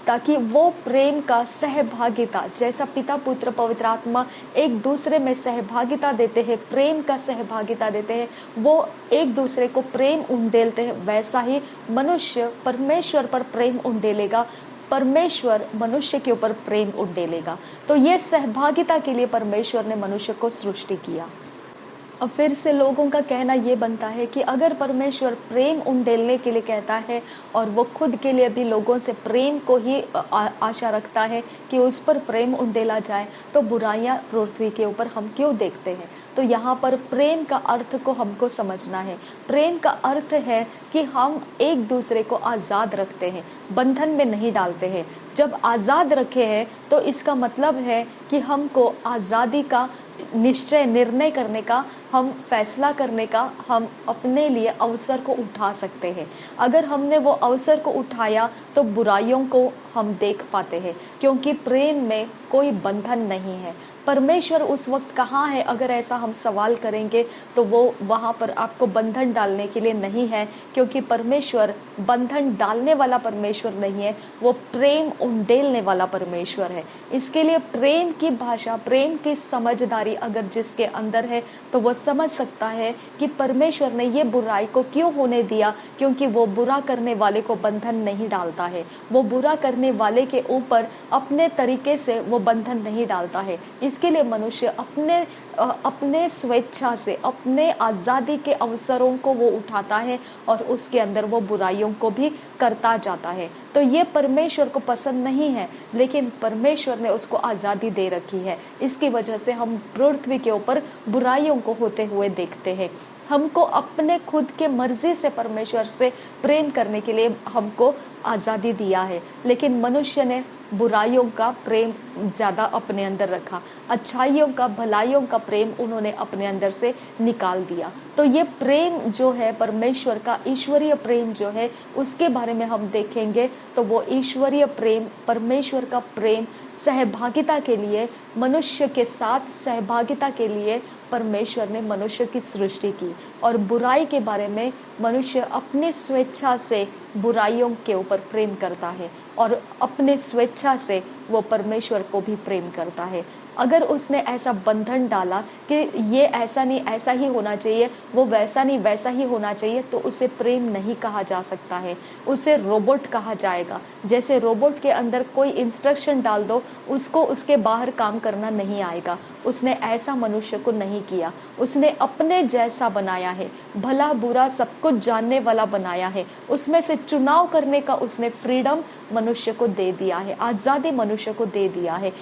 ताकि वो प्रेम का सहभागिता, जैसा पिता पुत्र पवित्र आत्मा एक दूसरे में सहभागिता देते हैं, प्रेम का सहभागिता देते हैं, वो एक दूसरे को प्रेम उंडेलते हैं, वैसा ही मनुष्य परमेश्वर पर प्रेम उंडेलेगा, परमेश्वर मनुष्य के ऊपर प्रेम उंडेलेगा। तो ये सहभागिता के लिए परमेश्वर ने मनुष्य को सृष्टि किया। अब फिर से लोगों का कहना ये बनता है कि अगर परमेश्वर प्रेम उंडेलने के लिए कहता है और वो खुद के लिए भी लोगों से प्रेम को ही आशा रखता है कि उस पर प्रेम उंडेला जाए, तो बुराइयां पृथ्वी के ऊपर हम क्यों देखते हैं? तो यहाँ पर प्रेम का अर्थ को हमको समझना है। प्रेम का अर्थ है कि हम एक दूसरे को आज़ाद रखते हैं, बंधन में नहीं डालते हैं। जब आज़ाद रखे हैं तो इसका मतलब है कि हमको आज़ादी का निश्चय, निर्णय करने का, हम फैसला करने का, हम अपने लिए अवसर को उठा सकते हैं। अगर हमने वो अवसर को उठाया तो बुराइयों को हम देख पाते हैं, क्योंकि प्रेम में कोई बंधन नहीं है। परमेश्वर उस वक्त कहाँ है, अगर ऐसा हम सवाल करेंगे तो वो वहाँ पर आपको बंधन डालने के लिए नहीं है, क्योंकि परमेश्वर बंधन डालने वाला परमेश्वर नहीं है, वो प्रेम उंडेलने वाला परमेश्वर है। इसके लिए प्रेम की भाषा, प्रेम की समझदारी अगर जिसके अंदर है तो वो समझ सकता है कि परमेश्वर ने ये बुराई को क्यों होने दिया, क्योंकि वो बुरा करने वाले को बंधन नहीं डालता है, वो बुरा करने वाले के ऊपर अपने तरीके से वो बंधन नहीं डालता है। इसके लिए मनुष्य अपने स्वेच्छा से, अपने आज़ादी के अवसरों को वो उठाता है और उसके अंदर वो बुराइयों को भी करता जाता है। तो ये परमेश्वर को पसंद नहीं है, लेकिन परमेश्वर ने उसको आज़ादी दे रखी है। इसकी वजह से हम पृथ्वी के ऊपर बुराइयों को होते हुए देखते हैं। हमको अपने खुद के मर्जी से परमेश्वर से प्रेम करने के लिए हमको आज़ादी दिया है, लेकिन मनुष्य ने बुराइयों का प्रेम ज़्यादा अपने अंदर रखा, अच्छाइयों का, भलाइयों का प्रेम उन्होंने अपने अंदर से निकाल दिया। तो ये प्रेम जो है परमेश्वर का, ईश्वरीय प्रेम जो है, उसके बारे में हम देखेंगे तो वो ईश्वरीय प्रेम, परमेश्वर का प्रेम सहभागिता के लिए, मनुष्य के साथ सहभागिता के लिए परमेश्वर ने मनुष्य की सृष्टि की। और बुराई के बारे में मनुष्य अपनी स्वेच्छा से बुराइयों के ऊपर प्रेम करता है और अपने स्वेच्छा से वो परमेश्वर को भी प्रेम करता है। अगर उसने ऐसा बंधन डाला कि ये ऐसा नहीं, ऐसा ही होना चाहिए, वो वैसा नहीं, वैसा ही होना चाहिए, तो उसे प्रेम नहीं कहा जा सकता है, उसे रोबोट कहा जाएगा। जैसे रोबोट के अंदर कोई इंस्ट्रक्शन डाल दो, उसको उसके बाहर काम करना नहीं आएगा। उसने ऐसा मनुष्य को नहीं किया, उसने अपने जैसा बनाया है, भला बुरा सब कुछ जानने वाला बनाया है, उसमें से चुनाव करने का उसने फ्रीडम मनुष्य को दे दिया है, आज़ादी मनुष्य को दे दिया है।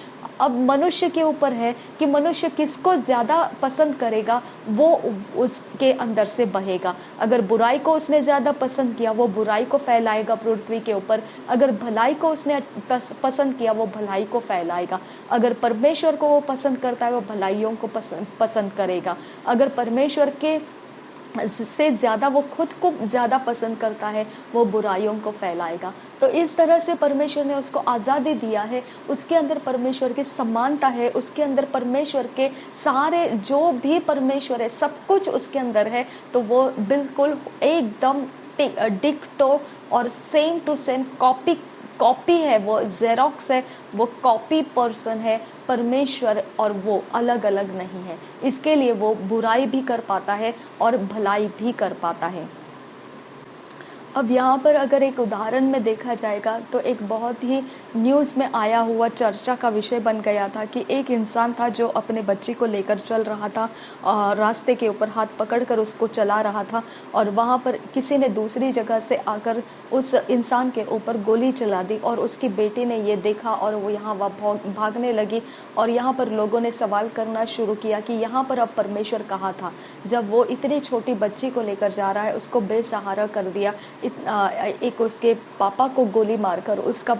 अब मनुष्य के ऊपर है कि मनुष्य किसको ज़्यादा पसंद करेगा, वो उसके अंदर से बहेगा। अगर बुराई को उसने ज़्यादा पसंद किया, वो बुराई को फैलाएगा पृथ्वी के ऊपर। अगर भलाई को उसने पसंद किया, वो भलाई को फैलाएगा। अगर परमेश्वर को वो पसंद करता है, वो भलाइयों को पसंद करेगा। अगर परमेश्वर के से ज़्यादा वो खुद को ज़्यादा पसंद करता है, वो बुराइयों को फैलाएगा। तो इस तरह से परमेश्वर ने उसको आज़ादी दिया है, उसके अंदर परमेश्वर की समानता है, उसके अंदर परमेश्वर के सारे जो भी परमेश्वर है सब कुछ उसके अंदर है। तो वो बिल्कुल एकदम डिक्टो और सेम टू सेम कॉपी है, वो जेरोक्स है, वो कॉपी पर्सन है परमेश्वर, और वो अलग अलग नहीं है। इसके लिए वो बुराई भी कर पाता है और भलाई भी कर पाता है। अब यहाँ पर अगर एक उदाहरण में देखा जाएगा तो एक बहुत ही न्यूज़ में आया हुआ चर्चा का विषय बन गया था कि एक इंसान था जो अपने बच्चे को लेकर चल रहा था, रास्ते के ऊपर हाथ पकड़कर उसको चला रहा था, और वहाँ पर किसी ने दूसरी जगह से आकर उस इंसान के ऊपर गोली चला दी और उसकी बेटी ने ये देखा और वो यहाँ वहाँ भागने लगी। और यहाँ पर लोगों ने सवाल करना शुरू किया कि यहाँ पर अब परमेश्वर कहाँ था, जब वो इतनी छोटी बच्ची को लेकर जा रहा है, उसको बेसहारा कर दिया, एक उसके पापा को गोली मारकर उसका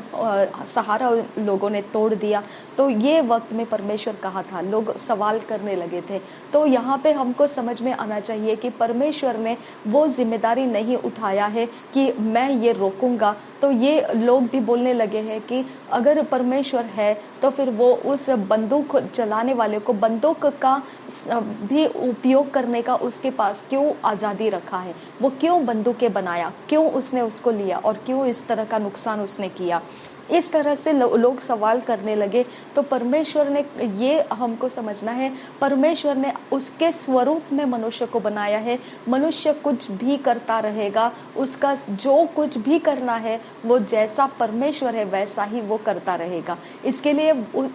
सहारा लोगों ने तोड़ दिया। तो ये वक्त में परमेश्वर कहाँ था, लोग सवाल करने लगे थे। तो यहाँ पे हमको समझ में आना चाहिए कि परमेश्वर ने वो जिम्मेदारी नहीं उठाया है कि मैं ये रोकूंगा। तो ये लोग भी बोलने लगे हैं कि अगर परमेश्वर है तो फिर वो उस बंदूक चलाने वाले को बंदूक का भी उपयोग करने का उसके पास क्यों आज़ादी रखा है, वो क्यों बंदूकें बनाया, क्यों उसने उसको लिया और क्यों इस तरह का नुकसान उसने किया। इस तरह से लोग सवाल करने लगे। तो परमेश्वर ने ये हमको समझना है, परमेश्वर ने उसके स्वरूप में मनुष्य को बनाया है। मनुष्य कुछ भी करता रहेगा, उसका जो कुछ भी करना है वो जैसा परमेश्वर है वैसा ही वो करता रहेगा। इसके लिए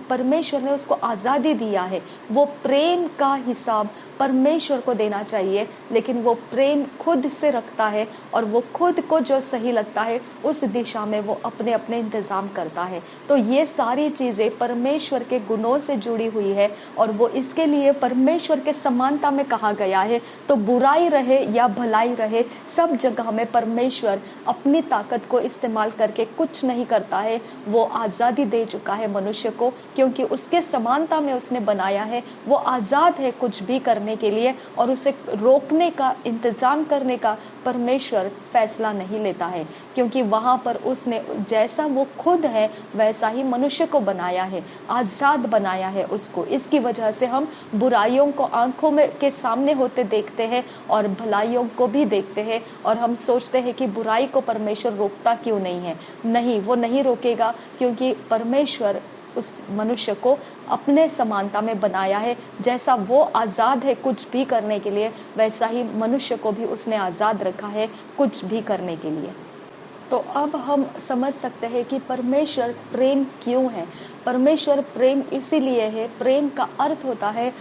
परमेश्वर ने उसको आज़ादी दिया है। वो प्रेम का हिसाब परमेश्वर को देना चाहिए, लेकिन वो प्रेम खुद से रखता है और वो खुद को जो सही लगता है उस दिशा में वो अपने अपने इंतज़ाम करता है। तो ये सारी चीज़ें परमेश्वर के गुणों से जुड़ी हुई है और वो इसके लिए परमेश्वर के समानता में कहा गया है। तो बुराई रहे या भलाई रहे, सब जगह में परमेश्वर अपनी ताकत को इस्तेमाल करके कुछ नहीं करता है। वो आज़ादी दे चुका है मनुष्य को, क्योंकि उसके समानता में उसने बनाया है। वो आज़ाद है कुछ भी करने के लिए, और उसे रोकने का, इंतज़ाम करने का परमेश्वर फैसला नहीं लेता है, क्योंकि वहाँ पर उसने जैसा वो खुद है वैसा ही मनुष्य को बनाया है, आज़ाद बनाया है उसको। इसकी वजह से हम बुराइयों को आंखों में के सामने होते देखते हैं और भलाइयों को भी देखते हैं, और हम सोचते हैं कि बुराई को परमेश्वर रोकता क्यों नहीं है। नहीं, वो नहीं रोकेगा, क्योंकि परमेश्वर उस मनुष्य को अपने समानता में बनाया है। जैसा वो आज़ाद है कुछ भी करने के लिए, वैसा ही मनुष्य को भी उसने आज़ाद रखा है कुछ भी करने के लिए। तो अब हम समझ सकते हैं कि परमेश्वर प्रेम क्यों है। परमेश्वर प्रेम इसीलिए है, प्रेम का अर्थ होता है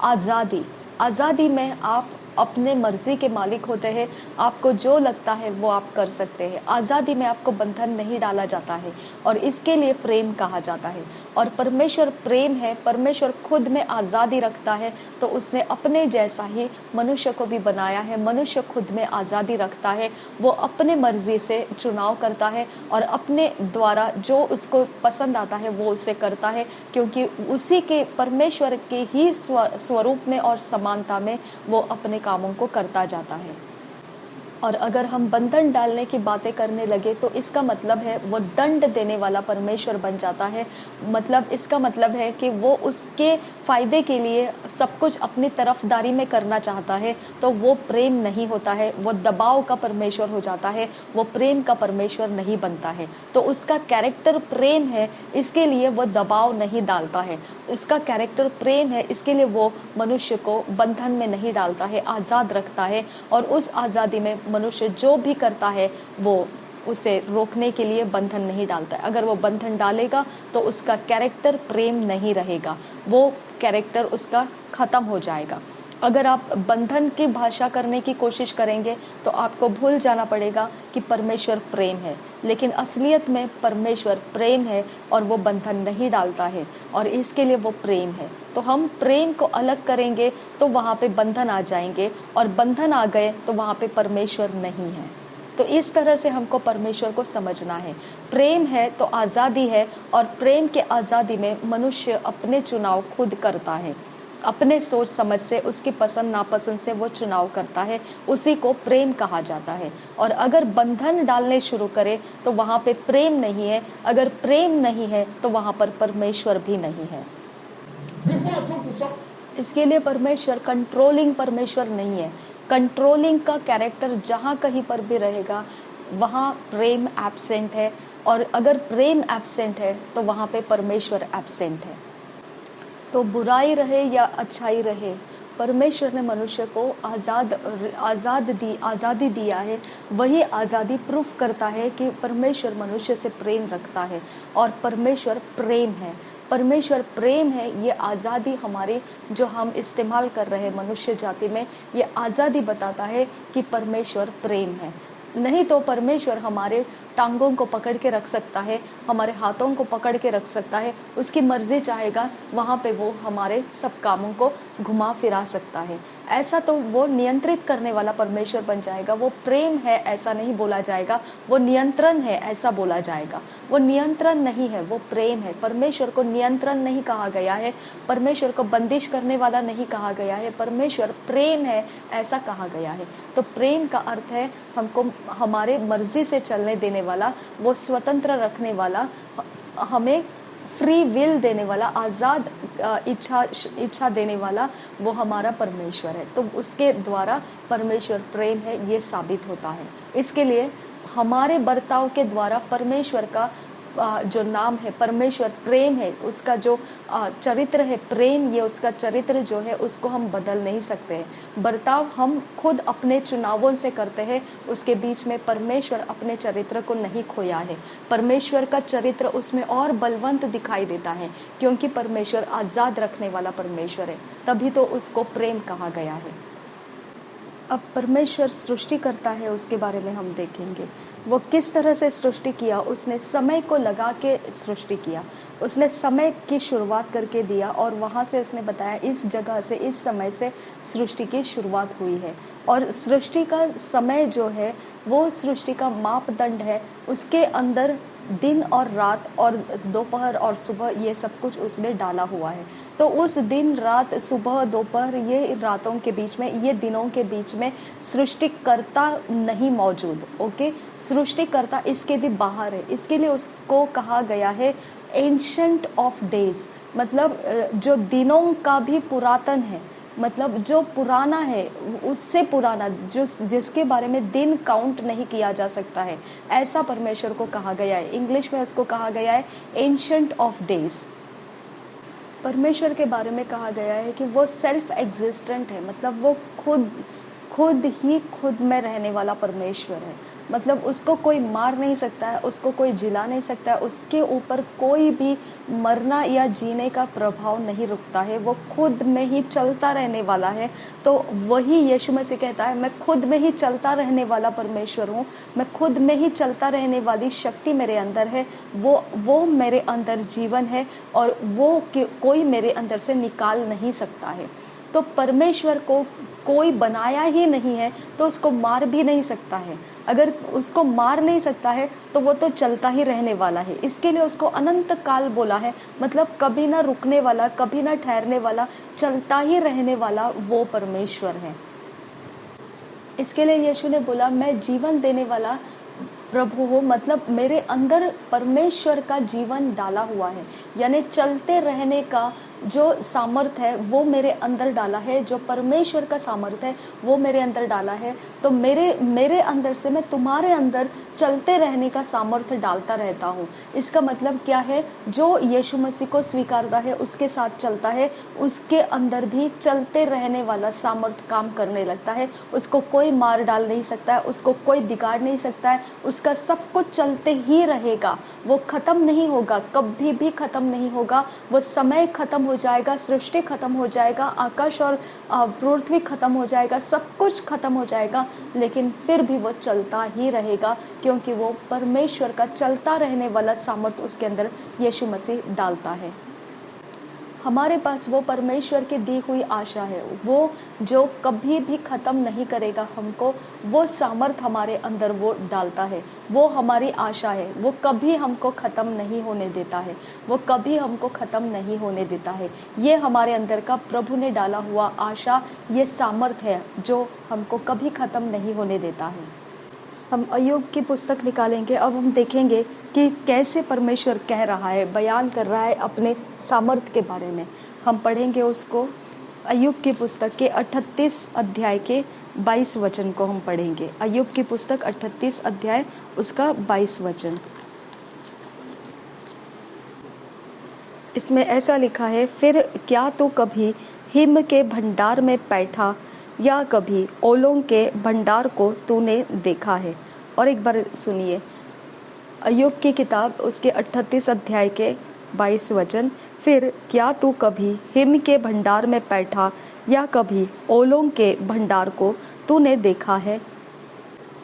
आज़ादी। आज़ादी में आप अपने मर्जी के मालिक होते हैं, आपको जो लगता है वो आप कर सकते हैं। आज़ादी में आपको बंधन नहीं डाला जाता है, और इसके लिए प्रेम कहा जाता है। और परमेश्वर प्रेम है, परमेश्वर खुद में आज़ादी रखता है, तो उसने अपने जैसा ही मनुष्य को भी बनाया है। मनुष्य खुद में आज़ादी रखता है, वो अपने मर्जी से चुनाव करता है और अपने द्वारा जो उसको पसंद आता है वो उसे करता है, क्योंकि उसी के परमेश्वर के ही स्वरूप में और समानता में वो अपने कामों को करता जाता है। और अगर हम बंधन डालने की बातें करने लगे तो इसका मतलब है वो दंड देने वाला परमेश्वर बन जाता है। मतलब इसका मतलब है कि वो उसके फ़ायदे के लिए सब कुछ अपनी तरफदारी में करना चाहता है, तो वो प्रेम नहीं होता है, वो दबाव का परमेश्वर हो जाता है, वो प्रेम का परमेश्वर नहीं बनता है। तो उसका कैरेक्टर प्रेम है, इसके लिए वो दबाव नहीं डालता है। उसका कैरेक्टर प्रेम है, इसके लिए वो मनुष्य को बंधन में नहीं डालता है, आज़ाद रखता है। और उस आज़ादी में मनुष्य जो भी करता है वो उसे रोकने के लिए बंधन नहीं डालता है। अगर वो बंधन डालेगा तो उसका कैरेक्टर प्रेम नहीं रहेगा, वो कैरेक्टर उसका ख़त्म हो जाएगा। अगर आप बंधन की भाषा करने की कोशिश करेंगे तो आपको भूल जाना पड़ेगा कि परमेश्वर प्रेम है, लेकिन असलियत में परमेश्वर प्रेम है और वो बंधन नहीं डालता है, और इसके लिए वो प्रेम है। तो हम प्रेम को अलग करेंगे तो वहाँ पे बंधन आ जाएंगे, और बंधन आ गए तो वहाँ पे परमेश्वर नहीं है। तो इस तरह से हमको परमेश्वर को समझना है। प्रेम है तो आज़ादी है, और प्रेम के आज़ादी में मनुष्य अपने चुनाव खुद करता है, अपने सोच समझ से, उसकी पसंद नापसंद से वो चुनाव करता है, उसी को प्रेम कहा जाता है। और अगर बंधन डालने शुरू करे तो वहाँ पे प्रेम नहीं है, अगर प्रेम नहीं है तो वहाँ पर परमेश्वर भी नहीं है। इसके लिए परमेश्वर कंट्रोलिंग परमेश्वर नहीं है। कंट्रोलिंग का कैरेक्टर जहाँ कहीं पर भी रहेगा वहाँ प्रेम एब्सेंट है, और अगर प्रेम एब्सेंट है तो वहाँ पे परमेश्वर एब्सेंट है। तो बुराई रहे या अच्छाई रहे, परमेश्वर ने मनुष्य को आज़ादी दिया है। वही आज़ादी प्रूफ करता है कि परमेश्वर मनुष्य से प्रेम रखता है, और परमेश्वर प्रेम है। परमेश्वर प्रेम है, ये आज़ादी हमारी जो हम इस्तेमाल कर रहे हैं मनुष्य जाति में, ये आज़ादी बताता है कि परमेश्वर प्रेम है। नहीं तो परमेश्वर हमारे टांगों को पकड़ के रख सकता है, हमारे हाथों को पकड़ के रख सकता है, उसकी मर्जी चाहेगा वहाँ पे वो हमारे सब कामों को घुमा फिरा सकता है। ऐसा तो वो नियंत्रित करने वाला परमेश्वर बन जाएगा। वो प्रेम है ऐसा नहीं बोला जाएगा, वो नियंत्रण है ऐसा बोला जाएगा। वो नियंत्रण नहीं है, वो प्रेम है। परमेश्वर को नियंत्रण नहीं कहा गया है, परमेश्वर को बंदिश करने वाला नहीं कहा गया है, परमेश्वर प्रेम है ऐसा कहा गया है। तो प्रेम का अर्थ है हमको हमारे मर्जी से चलने देने वाला, वो स्वतंत्र रखने वाला, हमें फ्री विल देने वाला, आज़ाद इच्छा देने वाला, वो हमारा परमेश्वर है। तो उसके द्वारा परमेश्वर प्रेम है ये साबित होता है। इसके लिए हमारे बर्ताव के द्वारा परमेश्वर का जो नाम है परमेश्वर, प्रेम है, उसका जो चरित्र है प्रेम, ये उसका चरित्र जो है उसको हम बदल नहीं सकते हैं। बर्ताव हम खुद अपने चुनावों से करते हैं, उसके बीच में परमेश्वर अपने चरित्र को नहीं खोया है। परमेश्वर का चरित्र उसमें और बलवंत दिखाई देता है, क्योंकि परमेश्वर आज़ाद रखने वाला परमेश्वर है, तभी तो उसको प्रेम कहा गया है। अब परमेश्वर सृष्टि करता है, उसके बारे में हम देखेंगे। वो किस तरह से सृष्टि किया, उसने समय को लगा के सृष्टि किया। उसने समय की शुरुआत करके दिया और वहाँ से उसने बताया इस जगह से, इस समय से सृष्टि की शुरुआत हुई है। और सृष्टि का समय जो है वो सृष्टि का मापदंड है, उसके अंदर दिन और रात और दोपहर और सुबह ये सब कुछ उसने डाला हुआ है। तो उस दिन रात सुबह दोपहर ये रातों के बीच में, ये दिनों के बीच में सृष्टिकर्ता नहीं मौजूद। ओके, सृष्टिकर्ता इसके भी बाहर है। इसके लिए उसको कहा गया है एंशंट ऑफ डेज, मतलब जो दिनों का भी पुरातन है, मतलब जो पुराना है उससे पुराना, जो जिसके बारे में दिन काउंट नहीं किया जा सकता है, ऐसा परमेश्वर को कहा गया है। इंग्लिश में उसको कहा गया है एंशंट ऑफ डेज। परमेश्वर के बारे में कहा गया है कि वो सेल्फ एग्जिस्टेंट है, मतलब वो खुद में रहने वाला परमेश्वर है। मतलब उसको कोई मार नहीं सकता है, उसको कोई जिला नहीं सकता है, उसके ऊपर कोई भी मरना या जीने का प्रभाव नहीं रुकता है। वो खुद में ही चलता रहने वाला है। तो वही यीशु मसीह कहता है, मैं खुद में ही चलता रहने वाला परमेश्वर हूँ, मैं खुद में ही चलता रहने वाली शक्ति मेरे अंदर है। वो मेरे अंदर जीवन है और वो कोई मेरे अंदर से निकाल नहीं सकता है। तो परमेश्वर को कोई बनाया ही नहीं है, तो उसको मार भी नहीं सकता है। अगर उसको मार नहीं सकता है तो वो तो चलता ही रहने वाला है। इसके लिए उसको अनंत काल बोला है, मतलब कभी ना रुकने वाला, कभी ना ठहरने वाला, चलता ही रहने वाला वो परमेश्वर है। इसके लिए यीशु ने बोला, मैं जीवन देने वाला प्रभु हो, मतलब मेरे अंदर परमेश्वर का जीवन डाला हुआ है, यानी चलते रहने का जो सामर्थ्य है वो मेरे अंदर डाला है, जो परमेश्वर का सामर्थ्य है वो मेरे अंदर डाला है। तो मेरे अंदर से मैं तुम्हारे अंदर चलते रहने का सामर्थ्य डालता रहता हूँ। इसका मतलब क्या है, जो यीशु मसीह को स्वीकारता है, उसके साथ चलता है, उसके अंदर भी चलते रहने वाला सामर्थ्य काम करने लगता है। उसको कोई मार डाल नहीं सकता है, उसको कोई बिगाड़ नहीं सकता है, उसका सब कुछ चलते ही रहेगा, वो खत्म नहीं होगा, कभी भी खत्म नहीं होगा। वो समय खत्म हो जाएगा, सृष्टि खत्म हो जाएगा, आकाश और पृथ्वी खत्म हो जाएगा, सब कुछ खत्म हो जाएगा, लेकिन फिर भी वो चलता ही रहेगा, क्योंकि वो परमेश्वर का चलता रहने वाला सामर्थ्य उसके अंदर यीशु मसीह डालता है। हमारे पास वो परमेश्वर की दी हुई आशा है, वो जो कभी भी ख़त्म नहीं करेगा हमको, वो सामर्थ हमारे अंदर वो डालता है। वो हमारी आशा है, वो कभी हमको ख़त्म नहीं होने देता है, वो कभी हमको ख़त्म नहीं होने देता है। ये हमारे अंदर का प्रभु ने डाला हुआ आशा, ये सामर्थ है जो हमको कभी ख़त्म नहीं होने देता है। हम अय्यूब की पुस्तक निकालेंगे। अब हम देखेंगे कि कैसे परमेश्वर कह रहा है, बयान कर रहा है अपने सामर्थ्य के बारे में। हम पढ़ेंगे उसको, अय्यूब की पुस्तक के 38 अध्याय के 22 वचन को हम पढ़ेंगे। अय्यूब की पुस्तक 38 अध्याय उसका 22 वचन। इसमें ऐसा लिखा है, फिर क्या तू कभी हिम के भंडार में बैठा या कभी ओलों के भंडार को तूने देखा है। और एक बार सुनिए, अय्यूब की किताब उसके 38 अध्याय के 22 वचन, फिर क्या तू कभी हिम के भंडार में बैठा या कभी ओलों के भंडार को तूने देखा है।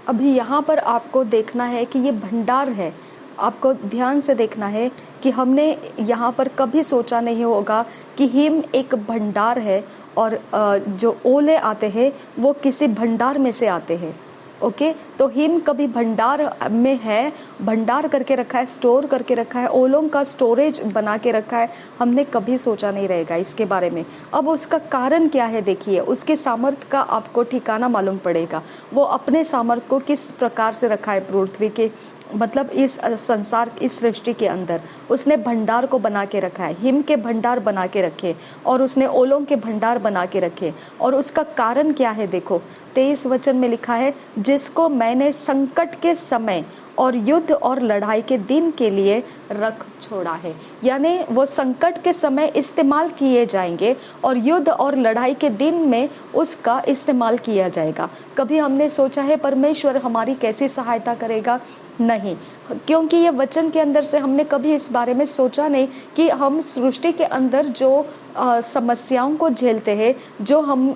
अभी यहाँ पर आपको देखना है कि ये भंडार है, आपको ध्यान से देखना है कि हमने यहाँ पर कभी सोचा नहीं होगा कि हिम एक भंडार है और जो ओले आते हैं वो किसी भंडार में से आते हैं। ओके, तो हिम कभी भंडार में है, भंडार करके रखा है, स्टोर करके रखा है, ओलों का स्टोरेज बना के रखा है, हमने कभी सोचा नहीं रहेगा इसके बारे में। अब उसका कारण क्या है, देखिए, उसके सामर्थ्य का आपको ठिकाना मालूम पड़ेगा। वो अपने सामर्थ्य को किस प्रकार से रखा है पृथ्वी के, मतलब इस संसार, इस सृष्टि के अंदर उसने भंडार को बना के रखा है। हिम के भंडार बना के रखे और उसने ओलों के भंडार बना के रखे। और उसका कारण क्या है, देखो 23 वचन में लिखा है, जिसको मैंने संकट के समय और युद्ध और लड़ाई के दिन के लिए रख छोड़ा है। यानी वो संकट के समय इस्तेमाल किए जाएंगे और युद्ध और लड़ाई के दिन में उसका इस्तेमाल किया जाएगा। कभी हमने सोचा है परमेश्वर हमारी कैसे सहायता करेगा? नहीं, क्योंकि ये वचन के अंदर से हमने कभी इस बारे में सोचा नहीं कि हम सृष्टि के अंदर जो समस्याओं को झेलते हैं, जो हम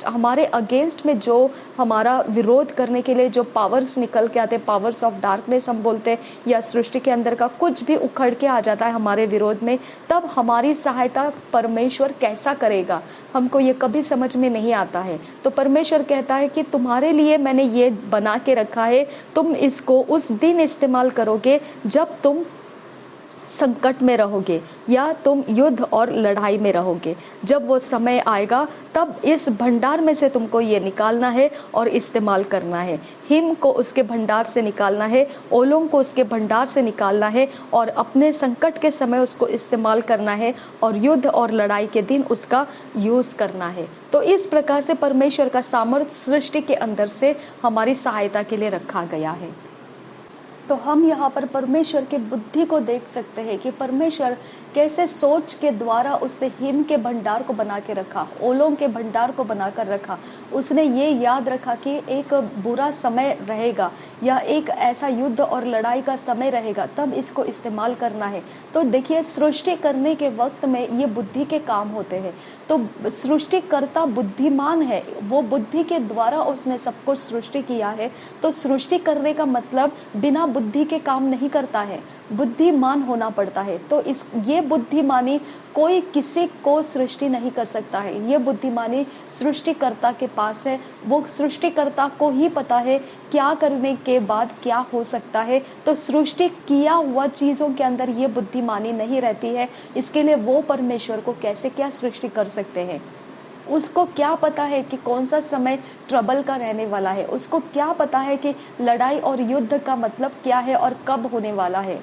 हमारे अगेंस्ट में जो हमारा विरोध करने के लिए जो पावर्स निकल के आते, पावर्स ऑफ डार्कनेस हम बोलते हैं, या सृष्टि के अंदर का कुछ भी उखड़ के आ जाता है हमारे विरोध में, तब हमारी सहायता परमेश्वर कैसा करेगा हमको ये कभी समझ में नहीं आता है। तो परमेश्वर कहता है कि तुम्हारे लिए मैंने ये बना के रखा है, तुम इसको उस दिन इस्तेमाल करोगे जब तुम संकट में रहोगे या तुम युद्ध और लड़ाई में रहोगे। जब वो समय आएगा तब इस भंडार में से तुमको ये निकालना है और इस्तेमाल करना है। हिम को उसके भंडार से निकालना है, ओलों को उसके भंडार से निकालना है और अपने संकट के समय उसको इस्तेमाल करना है और युद्ध और लड़ाई के दिन उसका यूज़ करना है। तो इस प्रकार से परमेश्वर का सामर्थ्य सृष्टि के अंदर से हमारी सहायता के लिए रखा गया है। तो हम यहाँ पर परमेश्वर की बुद्धि को देख सकते हैं कि परमेश्वर कैसे सोच के द्वारा उसने हिम के भंडार को बना के रखा, ओलों के भंडार को बनाकर रखा। उसने ये याद रखा कि एक बुरा समय रहेगा या एक ऐसा युद्ध और लड़ाई का समय रहेगा, तब इसको इस्तेमाल करना है। तो देखिए, सृष्टि करने के वक्त में ये बुद्धि के काम होते हैं। तो सृष्टिकर्ता बुद्धिमान है, वो बुद्धि के द्वारा उसने सब कुछ सृष्टि किया है। तो सृष्टि करने का मतलब बिना बुद्धि के काम नहीं करता है, बुद्धिमान होना पड़ता है। तो ये बुद्धिमानी कोई किसी को सृष्टि नहीं कर सकता है, ये बुद्धिमानी सृष्टिकर्ता के पास है। वो सृष्टिकर्ता को ही पता है क्या करने के बाद क्या हो सकता है। तो सृष्टि किया हुआ चीज़ों के अंदर ये बुद्धिमानी नहीं रहती है। इसके लिए वो परमेश्वर को कैसे क्या सृष्टि कर सकते हैं? उसको क्या पता है कि कौन सा समय ट्रबल का रहने वाला है? उसको क्या पता है कि लड़ाई और युद्ध का मतलब क्या है और कब होने वाला है?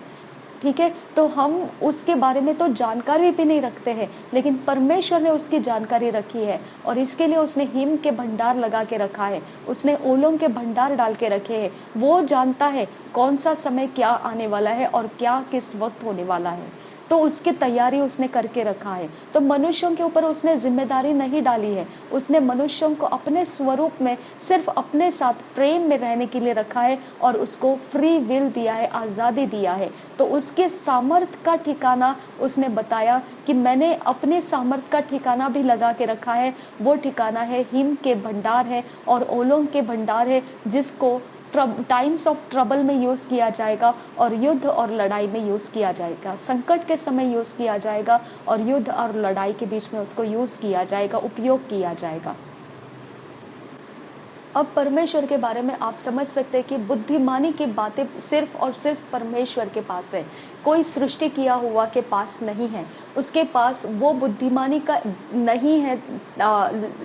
ठीक है, तो हम उसके बारे में तो जानकारी भी नहीं रखते हैं, लेकिन परमेश्वर ने उसकी जानकारी रखी है और इसके लिए उसने हिम के भंडार लगा के रखा है, उसने ओलों के भंडार डाल के रखे हैं। वो जानता है कौन सा समय क्या आने वाला है और क्या किस वक्त होने वाला है, तो उसकी तैयारी उसने करके रखा है। तो मनुष्यों के ऊपर उसने जिम्मेदारी नहीं डाली है, उसने मनुष्यों को अपने स्वरूप में सिर्फ अपने साथ प्रेम में रहने के लिए रखा है और उसको फ्री विल दिया है, आज़ादी दिया है। तो उसके सामर्थ्य का ठिकाना उसने बताया कि मैंने अपने सामर्थ्य का ठिकाना भी लगा के रखा है। वो ठिकाना है हिम के भंडार है और ओलों के भंडार है, जिसको टाइम्स ऑफ ट्रबल में यूज़ किया जाएगा और युद्ध और लड़ाई में यूज़ किया जाएगा, संकट के समय यूज़ किया जाएगा और युद्ध और लड़ाई के बीच में उसको यूज़ किया जाएगा, उपयोग किया जाएगा। अब परमेश्वर के बारे में आप समझ सकते हैं कि बुद्धिमानी की बातें सिर्फ और सिर्फ परमेश्वर के पास है, कोई सृष्टि किया हुआ के पास नहीं है। उसके पास वो बुद्धिमानी का नहीं है,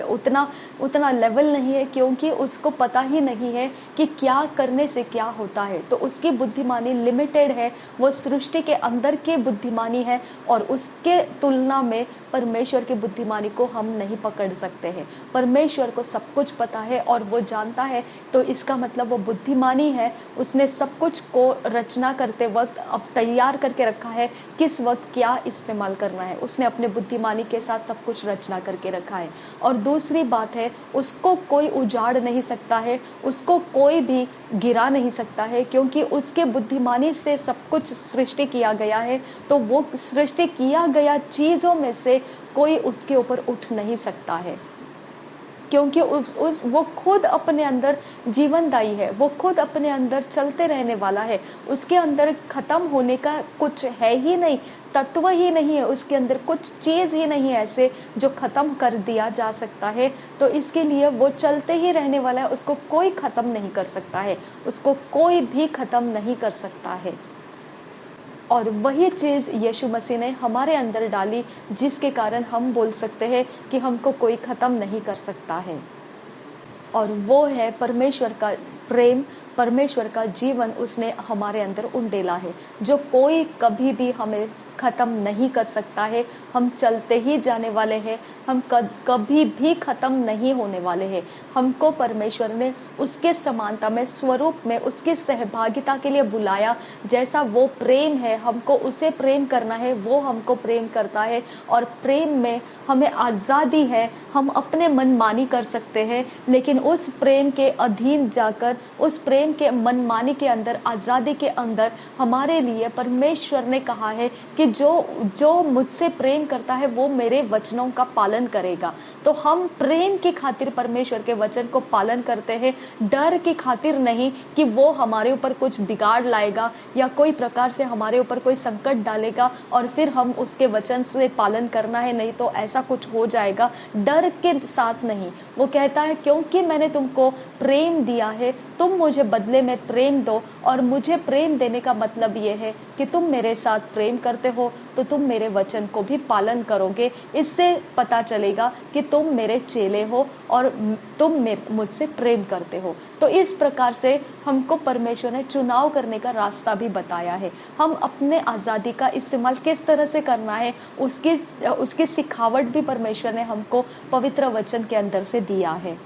उतना लेवल नहीं है, क्योंकि उसको पता ही नहीं है कि क्या करने से क्या होता है। तो उसकी बुद्धिमानी लिमिटेड है, वो सृष्टि के अंदर की बुद्धिमानी है और उसके तुलना में परमेश्वर की बुद्धिमानी को हम नहीं पकड़ सकते हैं। परमेश्वर को सब कुछ पता है और वो जानता है, तो इसका मतलब वो बुद्धिमानी है। उसने सब कुछ को रचना करते वक्त अब तैयार करके रखा है, किस वक्त क्या इस्तेमाल करना है। उसने अपने बुद्धिमानी के साथ सब कुछ रचना करके रखा है। और दूसरी बात है, उसको कोई उजाड़ नहीं सकता है, उसको कोई भी गिरा नहीं सकता है, क्योंकि उसके बुद्धिमानी से सब कुछ सृष्टि किया गया है। तो वो सृष्टि किया गया चीज़ों में से कोई उसके ऊपर उठ नहीं सकता है, क्योंकि वो खुद अपने अंदर जीवनदायी है, वो खुद अपने अंदर चलते रहने वाला है। उसके अंदर ख़त्म होने का कुछ है ही नहीं, तत्व ही नहीं है, उसके अंदर कुछ चीज़ ही नहीं है ऐसे जो ख़त्म कर दिया जा सकता है। तो इसके लिए वो चलते ही रहने वाला है, उसको कोई ख़त्म नहीं कर सकता है, उसको कोई भी ख़त्म नहीं कर सकता है। और वही चीज़ यीशु मसीह ने हमारे अंदर डाली, जिसके कारण हम बोल सकते हैं कि हमको कोई ख़त्म नहीं कर सकता है। और वो है परमेश्वर का प्रेम, परमेश्वर का जीवन उसने हमारे अंदर उंडेला है, जो कोई कभी भी हमें ख़त्म नहीं कर सकता है। हम चलते ही जाने वाले हैं, हम कभी भी ख़त्म नहीं होने वाले हैं। हमको परमेश्वर ने उसके समानता में, स्वरूप में, उसकी सहभागिता के लिए बुलाया। जैसा वो प्रेम है, हमको उसे प्रेम करना है, वो हमको प्रेम करता है। और प्रेम में हमें आज़ादी है, हम अपने मनमानी कर सकते हैं, लेकिन उस प्रेम के अधीन जाकर, उस प्रेम के मनमानी के अंदर, आज़ादी के अंदर हमारे लिए परमेश्वर ने कहा है कि जो जो मुझसे प्रेम करता है वो मेरे वचनों का पालन करेगा। तो हम प्रेम की खातिर परमेश्वर के वचन को पालन करते हैं, डर की खातिर नहीं कि वो हमारे ऊपर कुछ बिगाड़ लाएगा या कोई प्रकार से हमारे ऊपर कोई संकट डालेगा और फिर हम उसके वचन से पालन करना है, नहीं तो ऐसा कुछ हो जाएगा। डर के साथ नहीं, वो कहता है क्योंकि मैंने तुमको प्रेम दिया है, तुम मुझे बदले में प्रेम दो। और मुझे प्रेम देने का मतलब ये है कि तुम मेरे साथ प्रेम करते हो तो तुम मेरे वचन को भी पालन करोगे। इससे पता चलेगा कि तुम मेरे चेले हो और तुम मुझसे प्रेम करते हो। तो इस प्रकार से हमको परमेश्वर ने चुनाव करने का रास्ता भी बताया है। हम अपने आज़ादी का इस्तेमाल किस तरह से करना है, उसकी सिखावट भी परमेश्वर ने हमको पवित्र वचन के अंदर से दिया है।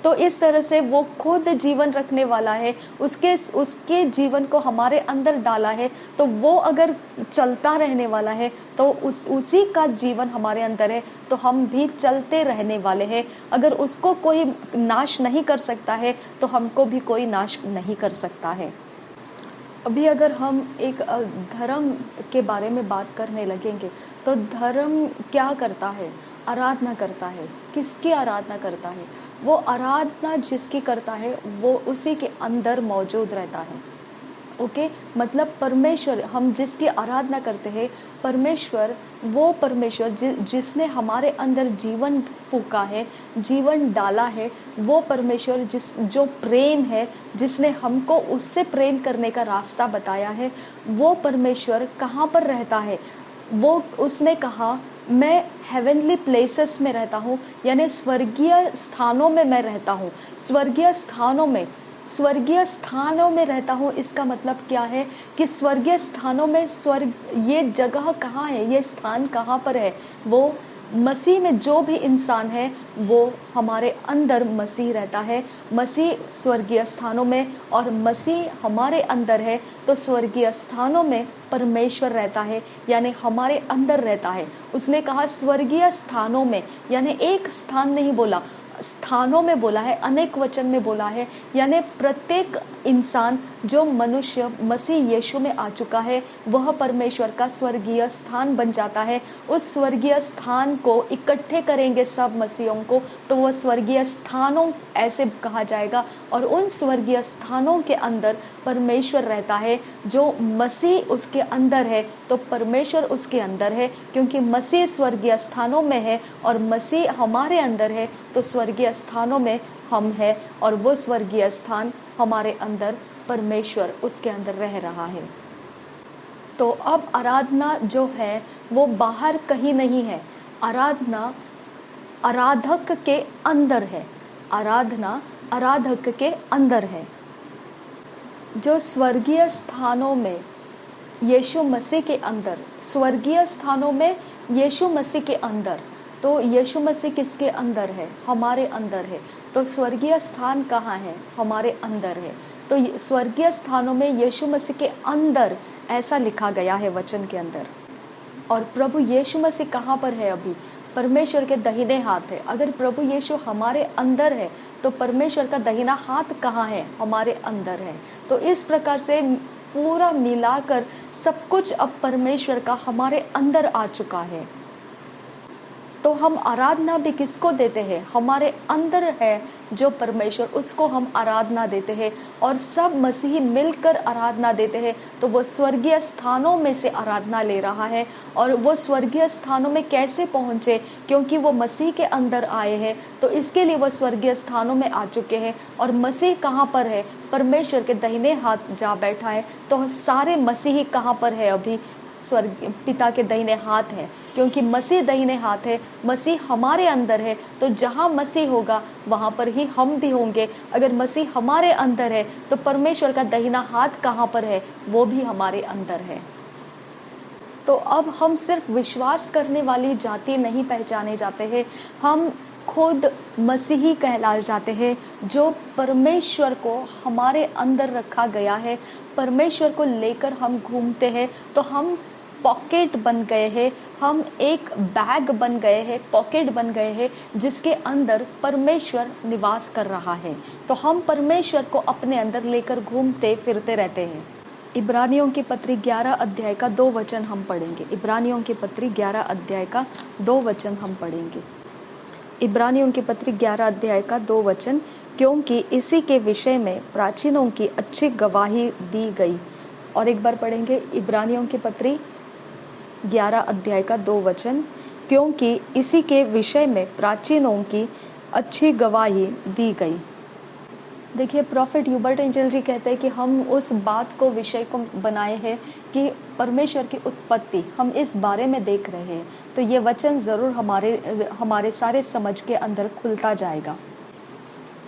तो इस तरह से वो खुद जीवन रखने वाला है, उसके जीवन को हमारे अंदर डाला है। तो वो अगर चलता रहने वाला है तो उसी का जीवन हमारे अंदर है, तो हम भी चलते रहने वाले हैं। अगर उसको कोई नाश नहीं कर सकता है तो हमको भी कोई नाश नहीं कर सकता है। अभी अगर हम एक धर्म के बारे में बात करने लगेंगे तो धर्म क्या करता है? आराधना करता है। किसकी आराधना करता है? वो आराधना जिसकी करता है वो उसी के अंदर मौजूद रहता है। ओके, मतलब परमेश्वर, हम जिसकी आराधना करते हैं, परमेश्वर, वो परमेश्वर जिसने हमारे अंदर जीवन फूंका है, जीवन डाला है, वो परमेश्वर जो प्रेम है, जिसने हमको उससे प्रेम करने का रास्ता बताया है, वो परमेश्वर कहाँ पर रहता है? वो उसने कहा मैं हेवनली प्लेसेस में रहता हूँ, यानी स्वर्गीय स्थानों में मैं रहता हूँ। स्वर्गीय स्थानों में रहता हूँ। इसका मतलब क्या है कि स्वर्गीय स्थानों में, स्वर्ग, ये जगह कहाँ है, ये स्थान कहाँ पर है? वो मसीह में जो भी इंसान है वो हमारे अंदर मसीह रहता है। मसीह स्वर्गीय स्थानों में और मसीह हमारे अंदर है, तो स्वर्गीय स्थानों में परमेश्वर रहता है, यानी हमारे अंदर रहता है। उसने कहा स्वर्गीय स्थानों में, यानी एक स्थान नहीं बोला, स्थानों में बोला है, अनेक वचन में बोला है, यानी प्रत्येक इंसान जो मनुष्य मसीह यीशु में आ चुका है वह परमेश्वर का स्वर्गीय स्थान बन जाता है। उस स्वर्गीय स्थान को इकट्ठे करेंगे सब मसीहों को तो वह स्वर्गीय स्थानों ऐसे कहा जाएगा। और उन स्वर्गीय स्थानों के अंदर परमेश्वर रहता है। जो मसीह उसके अंदर है तो परमेश्वर उसके अंदर है, क्योंकि मसीह स्वर्गीय स्थानों में है और मसीह हमारे अंदर है, तो स्वर्गीय स्थानों में हम हैं और वो स्वर्गीय स्थान हमारे अंदर, परमेश्वर उसके अंदर रह रहा है। तो अब आराधना जो है वो बाहर कहीं नहीं है, आराधना आराधक के अंदर है। आराधना आराधक के अंदर है। जो स्वर्गीय स्थानों में यीशु मसीह के अंदर, स्वर्गीय स्थानों में यीशु मसीह के अंदर, तो यीशु मसीह किसके अंदर है? हमारे अंदर है। तो स्वर्गीय स्थान कहाँ है? हमारे अंदर है। तो स्वर्गीय स्थानों में यीशु मसीह के अंदर, ऐसा लिखा गया है वचन के अंदर। और प्रभु यीशु मसीह कहाँ पर है? अभी परमेश्वर के दाहिने हाथ है। अगर प्रभु यीशु हमारे अंदर है तो परमेश्वर का दाहिना हाथ कहाँ है? हमारे अंदर है। तो इस प्रकार से पूरा मिलाकर सब कुछ अब परमेश्वर का हमारे अंदर आ चुका है। तो हम आराधना भी किसको देते हैं? हमारे अंदर है जो परमेश्वर, उसको हम आराधना देते हैं। और सब मसीही मिलकर आराधना देते हैं, तो वो स्वर्गीय स्थानों में से आराधना ले रहा है। और वो स्वर्गीय स्थानों में कैसे पहुँचे? क्योंकि वो मसीह के अंदर आए हैं, तो इसके लिए वो स्वर्गीय स्थानों में आ चुके हैं। और मसीह कहाँ पर है? परमेश्वर के दाहिने हाथ जा बैठा है। तो सारे मसीही कहाँ पर है? अभी स्वर्ग पिता के दाहिने हाथ है, क्योंकि मसीह दाहिने हाथ है, मसीह हमारे अंदर है। तो जहाँ मसीह होगा वहाँ पर ही हम भी होंगे। अगर मसीह हमारे अंदर है तो परमेश्वर का दाहिना हाथ कहाँ पर है? वो भी हमारे अंदर है। तो अब हम सिर्फ विश्वास करने वाली जाति नहीं पहचाने जाते हैं, हम खुद मसीही कहलाए जाते हैं, जो परमेश्वर को हमारे अंदर रखा गया है। परमेश्वर को लेकर हम घूमते हैं, तो हम पॉकेट बन गए हैं, हम एक बैग बन गए हैं, पॉकेट बन गए हैं, जिसके अंदर परमेश्वर निवास कर रहा है। तो हम परमेश्वर को अपने अंदर लेकर घूमते फिरते रहते हैं। इब्रानियों की पत्री 11 अध्याय का 2 वचन हम पढ़ेंगे। इब्रानियों की पत्री 11 अध्याय का 2 वचन हम पढ़ेंगे। इब्रानियों की पत्री 11 अध्याय का 2 वचन, क्योंकि इसी के विषय में प्राचीनों की अच्छी गवाही दी गई। और एक बार पढ़ेंगे इब्रानियों की पत्री 11 अध्याय का 2 वचन, क्योंकि इसी के विषय में प्राचीनों की अच्छी गवाही दी गई। देखिए, प्रॉफिट ह्यूबर्ट एंजल जी कहते हैं कि हम उस बात को विषय को बनाए हैं कि परमेश्वर की उत्पत्ति हम इस बारे में देख रहे हैं, तो ये वचन ज़रूर हमारे सारे समझ के अंदर खुलता जाएगा।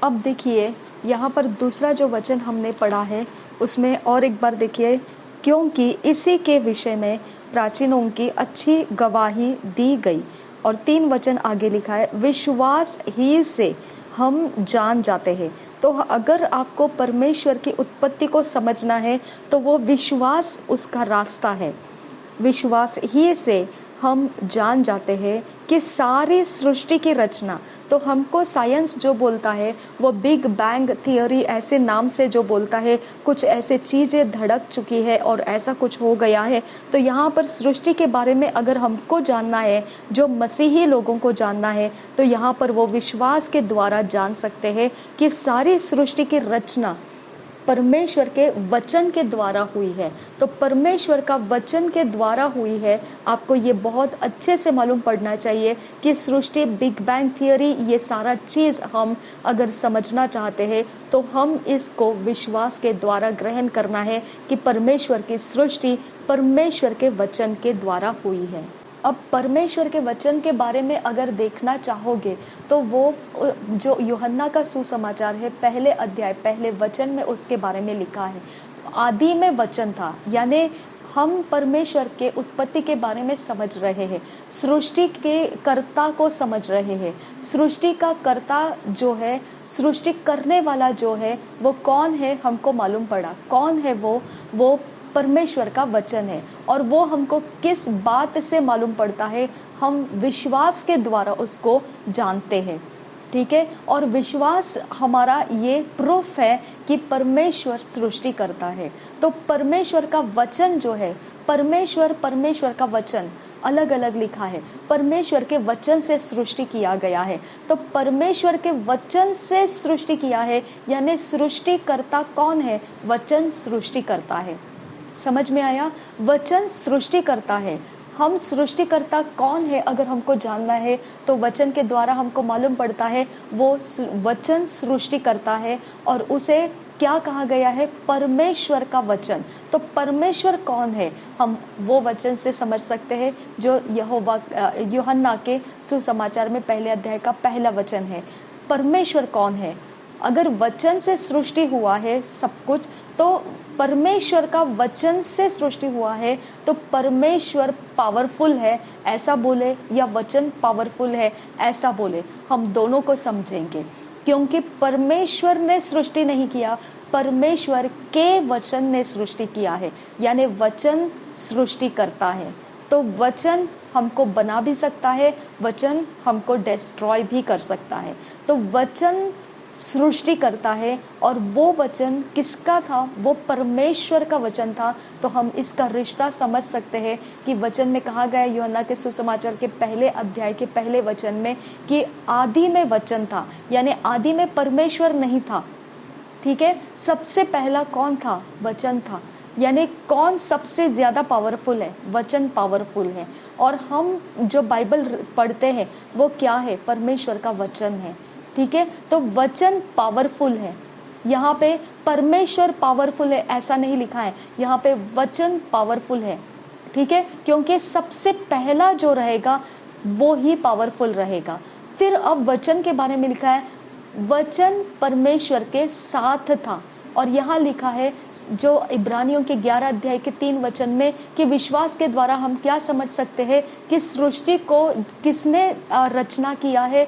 अब देखिए, यहाँ पर दूसरा जो वचन हमने पढ़ा है उसमें और एक बार देखिए, क्योंकि इसी के विषय में प्राचीनों की अच्छी गवाही दी गई। और 3 वचन आगे लिखा है, विश्वास ही से हम जान जाते हैं। तो अगर आपको परमेश्वर की उत्पत्ति को समझना है तो वो विश्वास उसका रास्ता है। विश्वास ही से हम जान जाते हैं कि सारी सृष्टि की रचना, तो हमको साइंस जो बोलता है वो बिग बैंग थियोरी ऐसे नाम से जो बोलता है, कुछ ऐसे चीज़ें धड़क चुकी है और ऐसा कुछ हो गया है। तो यहाँ पर सृष्टि के बारे में अगर हमको जानना है, जो मसीही लोगों को जानना है, तो यहाँ पर वो विश्वास के द्वारा जान सकते हैं कि सारी सृष्टि की रचना परमेश्वर के वचन के द्वारा हुई है। तो परमेश्वर का वचन के द्वारा हुई है। आपको ये बहुत अच्छे से मालूम पड़ना चाहिए कि सृष्टि, बिग बैंग थियरी, ये सारा चीज़ हम अगर समझना चाहते हैं तो हम इसको विश्वास के द्वारा ग्रहण करना है कि परमेश्वर की सृष्टि परमेश्वर के वचन के द्वारा हुई है। अब परमेश्वर के वचन के बारे में अगर देखना चाहोगे तो वो जो यूहन्ना का सुसमाचार है, पहले अध्याय पहले वचन में उसके बारे में लिखा है, आदि में वचन था। यानी हम परमेश्वर के उत्पत्ति के बारे में समझ रहे हैं, सृष्टि के कर्ता को समझ रहे हैं। सृष्टि का कर्ता जो है, सृष्टि करने वाला जो है, वो कौन है हमको मालूम पड़ा। कौन है वो परमेश्वर का वचन है। और वो हमको किस बात से मालूम पड़ता है, हम विश्वास के द्वारा उसको जानते हैं। ठीक है, और विश्वास हमारा ये प्रूफ है कि परमेश्वर सृष्टि करता है। तो परमेश्वर का वचन जो है, परमेश्वर का वचन अलग अलग लिखा है। परमेश्वर के वचन से सृष्टि किया गया है। तो परमेश्वर के वचन से सृष्टि किया है, यानी सृष्टिकर्ता कौन है? वचन सृष्टि करता है। समझ में आया? वचन सृष्टि करता है। हम सृष्टिकर्ता कौन है अगर हमको जानना है तो वचन के द्वारा हमको मालूम पड़ता है वो वचन सृष्टि करता है। और उसे क्या कहा गया है? परमेश्वर का वचन। तो परमेश्वर कौन है हम वो वचन से समझ सकते हैं, जो यूहन्ना के सुसमाचार में पहले अध्याय का पहला वचन है। परमेश्वर कौन है? अगर वचन से सृष्टि हुआ है सब कुछ, तो परमेश्वर का वचन से सृष्टि हुआ है, तो परमेश्वर पावरफुल है ऐसा बोले या वचन पावरफुल है ऐसा बोले, हम दोनों को समझेंगे। क्योंकि परमेश्वर ने सृष्टि नहीं किया, परमेश्वर के वचन ने सृष्टि किया है। यानी वचन सृष्टि करता है। तो वचन हमको बना भी सकता है, वचन हमको डिस्ट्रॉय भी कर सकता है। तो वचन सृष्टि करता है और वो वचन किसका था? वो परमेश्वर का वचन था। तो हम इसका रिश्ता समझ सकते हैं कि वचन में कहा गया यूहन्ना के सुसमाचार के पहले अध्याय के पहले वचन में कि आदि में वचन था, यानी आदि में परमेश्वर नहीं था। ठीक है, सबसे पहला कौन था? वचन था। यानी कौन सबसे ज़्यादा पावरफुल है? वचन पावरफुल है। और हम जो बाइबल पढ़ते हैं वो क्या है? परमेश्वर का वचन है। ठीक है, तो वचन पावरफुल है। यहाँ पे परमेश्वर पावरफुल है ऐसा नहीं लिखा है, यहाँ पे वचन पावरफुल है। ठीक है, क्योंकि सबसे पहला जो रहेगा वो ही पावरफुल रहेगा। फिर अब वचन के बारे में लिखा है वचन परमेश्वर के साथ था। और यहाँ लिखा है जो इब्रानियों के 11 अध्याय के 3 वचन में कि विश्वास के द्वारा हम क्या समझ सकते हैं कि सृष्टि को किसने रचना किया है?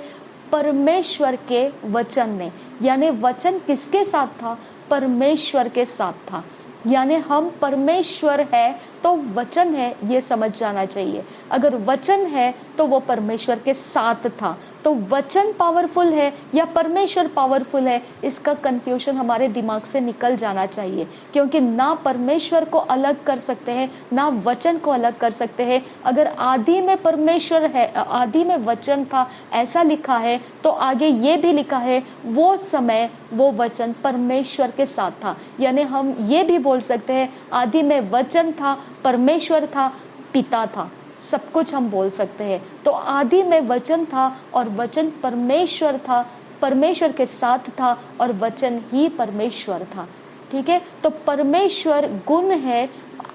परमेश्वर के वचन ने। यानी वचन किसके साथ था? परमेश्वर के साथ था। यानी हम परमेश्वर है तो वचन है, ये समझ जाना चाहिए। अगर वचन है तो वो परमेश्वर के साथ था। तो वचन पावरफुल है या परमेश्वर पावरफुल है, इसका कंफ्यूजन हमारे दिमाग से निकल जाना चाहिए, क्योंकि ना परमेश्वर को अलग कर सकते हैं ना वचन को अलग कर सकते हैं। अगर आदि में परमेश्वर है, आदि में वचन था, ऐसा लिखा है, तो आगे ये भी लिखा है वो समय वो वचन परमेश्वर के साथ था। यानी हम ये भी बोल सकते हैं आदि में वचन था, परमेश्वर था, पिता था, सब कुछ हम बोल सकते हैं। तो आदि में वचन था और वचन परमेश्वर था, परमेश्वर के साथ था और वचन ही परमेश्वर था। ठीक है, तो परमेश्वर गुण है,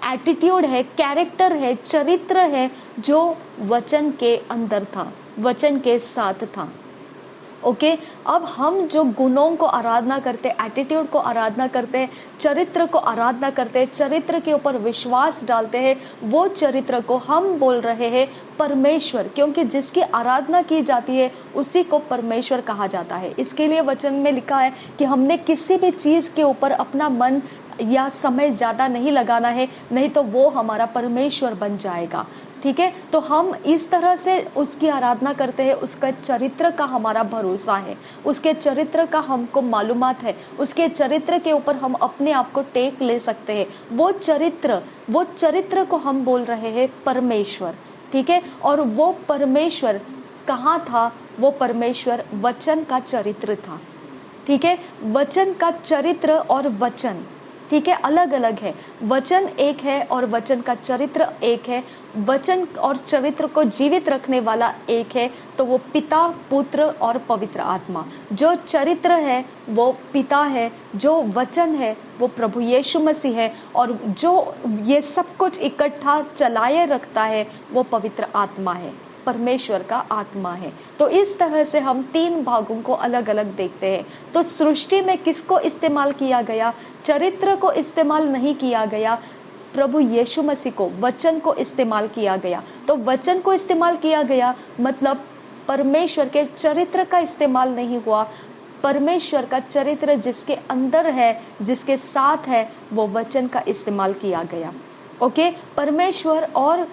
एटीट्यूड है, कैरेक्टर है, चरित्र है जो वचन के अंदर था, वचन के साथ था। ओके, अब हम जो गुणों को आराधना करते, एटीट्यूड को आराधना करते, चरित्र को आराधना करते, चरित्र के ऊपर विश्वास डालते हैं, वो चरित्र को हम बोल रहे हैं परमेश्वर, क्योंकि जिसकी आराधना की जाती है उसी को परमेश्वर कहा जाता है। इसके लिए वचन में लिखा है कि हमने किसी भी चीज़ के ऊपर अपना मन या समय ज़्यादा नहीं लगाना है, नहीं तो वो हमारा परमेश्वर बन जाएगा। ठीक है, तो हम इस तरह से उसकी आराधना करते हैं, उसका चरित्र का हमारा भरोसा है, उसके चरित्र का हमको मालूमात है, उसके चरित्र के ऊपर हम अपने आप को टेक ले सकते हैं। वो चरित्र को हम बोल रहे हैं परमेश्वर। ठीक है, और वो परमेश्वर कहाँ था? वो परमेश्वर वचन का चरित्र था। ठीक है, वचन का चरित्र और वचन, ठीक है, अलग अलग है। वचन एक है और वचन का चरित्र एक है। वचन और चरित्र को जीवित रखने वाला एक है, तो वो पिता, पुत्र और पवित्र आत्मा। जो चरित्र है वो पिता है, जो वचन है वो प्रभु यीशु मसीह है, और जो ये सब कुछ इकट्ठा चलाए रखता है वो पवित्र आत्मा है, परमेश्वर का आत्मा है। तो इस तरह से हम 3 भागों को अलग अलग देखते हैं। तो सृष्टि में किसको इस्तेमाल किया गया? चरित्र को इस्तेमाल नहीं किया गया, प्रभु यीशु मसीह को, वचन को इस्तेमाल किया गया। तो वचन को इस्तेमाल किया गया मतलब परमेश्वर के चरित्र का इस्तेमाल नहीं हुआ। परमेश्वर का चरित्र जिसके अंदर है, जिसके साथ है, वो वचन का इस्तेमाल किया गया। ओके, परमेश्वर और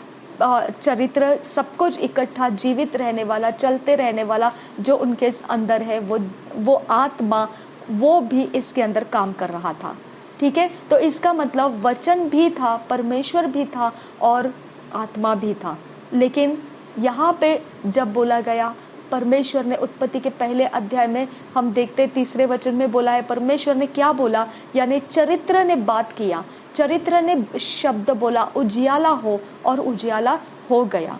चरित्र सब कुछ इकट्ठा, जीवित रहने वाला, चलते रहने वाला जो उनके अंदर है, वो आत्मा, वो भी इसके अंदर काम कर रहा था। ठीक है, तो इसका मतलब वचन भी था, परमेश्वर भी था और आत्मा भी था। लेकिन यहाँ पे जब बोला गया परमेश्वर ने उत्पत्ति के पहले अध्याय में हम देखते 3 वचन में बोला है, परमेश्वर ने क्या बोला? यानी चरित्र ने बात किया, चरित्र ने शब्द बोला उजियाला हो, और उजियाला हो गया।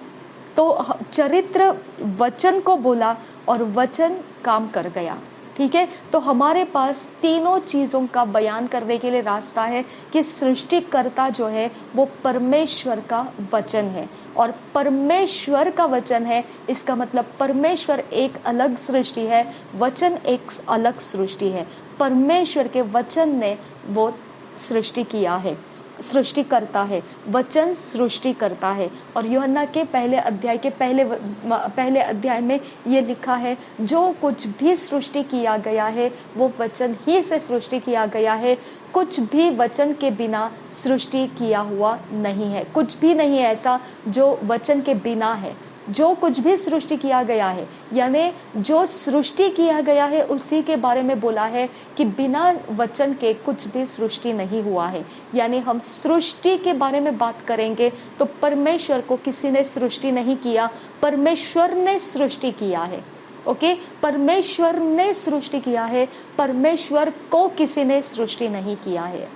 तो चरित्र वचन को बोला और वचन काम कर गया। ठीक है, तो हमारे पास तीनों चीज़ों का बयान करने के लिए रास्ता है कि सृष्टिकर्ता जो है वो परमेश्वर का वचन है, और परमेश्वर का वचन है, इसका मतलब परमेश्वर एक अलग सृष्टि है, वचन एक अलग सृष्टि है। परमेश्वर के वचन ने वो सृष्टि किया है, सृष्टि करता है, वचन सृष्टि करता है। और यूहन्ना के पहले अध्याय के पहले अध्याय में ये लिखा है, जो कुछ भी सृष्टि किया गया है वो वचन ही से सृष्टि किया गया है, कुछ भी वचन के बिना सृष्टि किया हुआ नहीं है। कुछ भी नहीं है ऐसा जो वचन के बिना है। जो कुछ भी सृष्टि किया गया है, यानी जो सृष्टि किया गया है उसी के बारे में बोला है कि बिना वचन के कुछ भी सृष्टि नहीं हुआ है। यानी हम सृष्टि के बारे में बात करेंगे तो परमेश्वर को किसी ने सृष्टि नहीं किया, परमेश्वर ने सृष्टि किया है। ओके, परमेश्वर ने सृष्टि किया है, परमेश्वर को किसी ने सृष्टि नहीं किया है।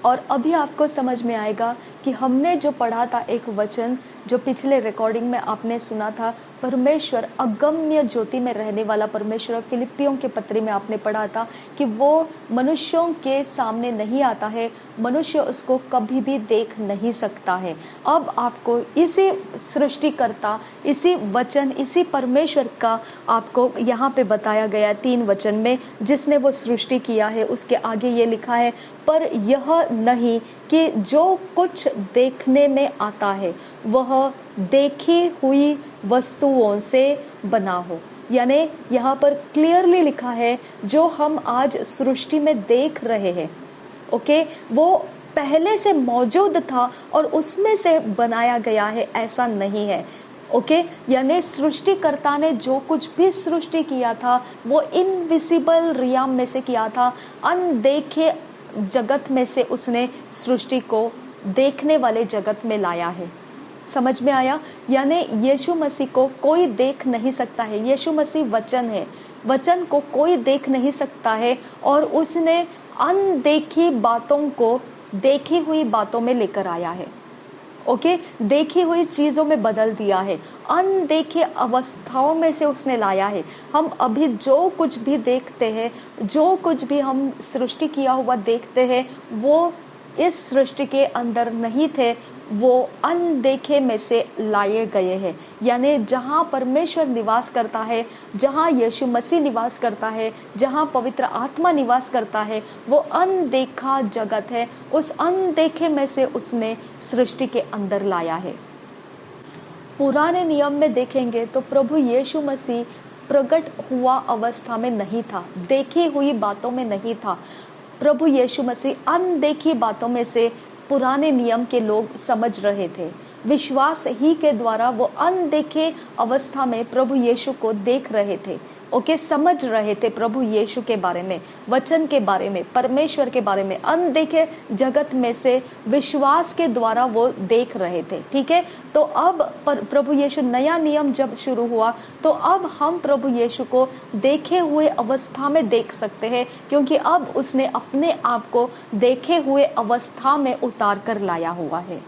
और अभी आपको समझ में आएगा कि हमने जो पढ़ा था एक वचन जो पिछले रिकॉर्डिंग में आपने सुना था, परमेश्वर अगम्य ज्योति में रहने वाला परमेश्वर, फिलिपियों के पत्री में आपने पढ़ा था कि वो मनुष्यों के सामने नहीं आता है, मनुष्य उसको कभी भी देख नहीं सकता है। अब आपको इसी सृष्टिकर्ता, इसी वचन, इसी परमेश्वर का आपको यहाँ पे बताया गया 3 वचन में, जिसने वो सृष्टि किया है। उसके आगे ये लिखा है, पर यह नहीं कि जो कुछ देखने में आता है वह देखी हुई वस्तुओं से बना हो। यानी यहाँ पर क्लियरली लिखा है, जो हम आज सृष्टि में देख रहे हैं, ओके, वो पहले से मौजूद था और उसमें से बनाया गया है, ऐसा नहीं है। ओके, यानी सृष्टिकर्ता ने जो कुछ भी सृष्टि किया था वो इनविजिबल रियम में से किया था, अनदेखे जगत में से उसने सृष्टि को देखने वाले जगत में लाया है। समझ में आया? यानी यीशु मसीह को कोई देख नहीं सकता है। यीशु मसीह वचन है, वचन को कोई देख नहीं सकता है, और उसने अनदेखी बातों को देखी हुई बातों में लेकर आया है। ओके, देखी हुई चीजों में बदल दिया है, अनदेखे अवस्थाओं में से उसने लाया है। हम अभी जो कुछ भी देखते हैं, जो कुछ भी हम सृष्टि किया हुआ देखते हैं, वो इस सृष्टि के अंदर नहीं थे, वो अनदेखे में से लाए गए हैं। यानी जहाँ परमेश्वर निवास करता है, जहाँ यीशु मसीह निवास करता है, जहाँ पवित्र आत्मा निवास करता है, वो अनदेखा जगत है। उस अनदेखे में से उसने सृष्टि के अंदर लाया है। पुराने नियम में देखेंगे तो प्रभु यीशु मसीह प्रकट हुआ अवस्था में नहीं था, देखी हुई बातों में नहीं था। प्रभु यीशु मसीह अनदेखी बातों में से पुराने नियम के लोग समझ रहे थे। विश्वास ही के द्वारा वो अनदेखे अवस्था में प्रभु यीशु को देख रहे थे। ओके, समझ रहे थे प्रभु यीशु के बारे में, वचन के बारे में, परमेश्वर के बारे में। अनदेखे जगत में से विश्वास के द्वारा वो देख रहे थे। ठीक है, तो अब प्रभु यीशु, नया नियम जब शुरू हुआ तो अब हम प्रभु यीशु को देखे हुए अवस्था में देख सकते हैं, क्योंकि अब उसने अपने आप को देखे हुए अवस्था में उतार कर लाया हुआ है।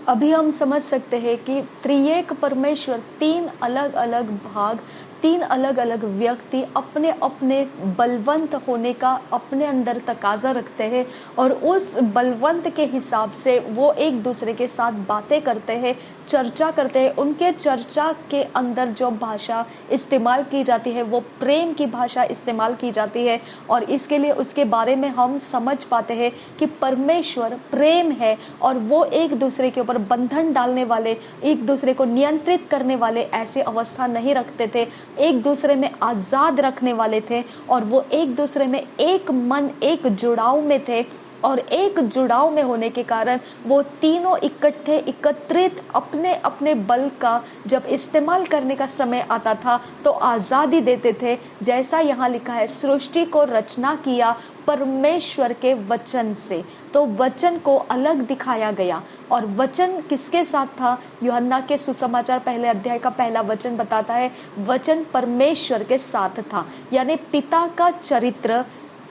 अभी हम समझ सकते हैं कि त्रिएक परमेश्वर 3 अलग अलग भाग, 3 अलग अलग व्यक्ति अपने अपने बलवंत होने का अपने अंदर तकाजा रखते हैं, और उस बलवंत के हिसाब से वो एक दूसरे के साथ बातें करते हैं, चर्चा करते हैं। उनके चर्चा के अंदर जो भाषा इस्तेमाल की जाती है वो प्रेम की भाषा इस्तेमाल की जाती है, और इसके लिए उसके बारे में हम समझ पाते हैं कि परमेश्वर प्रेम है, और वो एक दूसरे के ऊपर बंधन डालने वाले, एक दूसरे को नियंत्रित करने वाले ऐसी अवस्था नहीं रखते थे, एक दूसरे में आजाद रखने वाले थे, और वो एक दूसरे में एक मन, एक जुड़ाव में थे। और एक जुड़ाव में होने के कारण वो तीनों इकट्ठे, एकत्रित अपने अपने बल का जब इस्तेमाल करने का समय आता था तो आज़ादी देते थे। जैसा यहाँ लिखा है, सृष्टि को रचना किया परमेश्वर के वचन से, तो वचन को अलग दिखाया गया। और वचन किसके साथ था? यूहन्ना के सुसमाचार 1 अध्याय का 1 वचन बताता है, वचन परमेश्वर के साथ था। यानी पिता का चरित्र,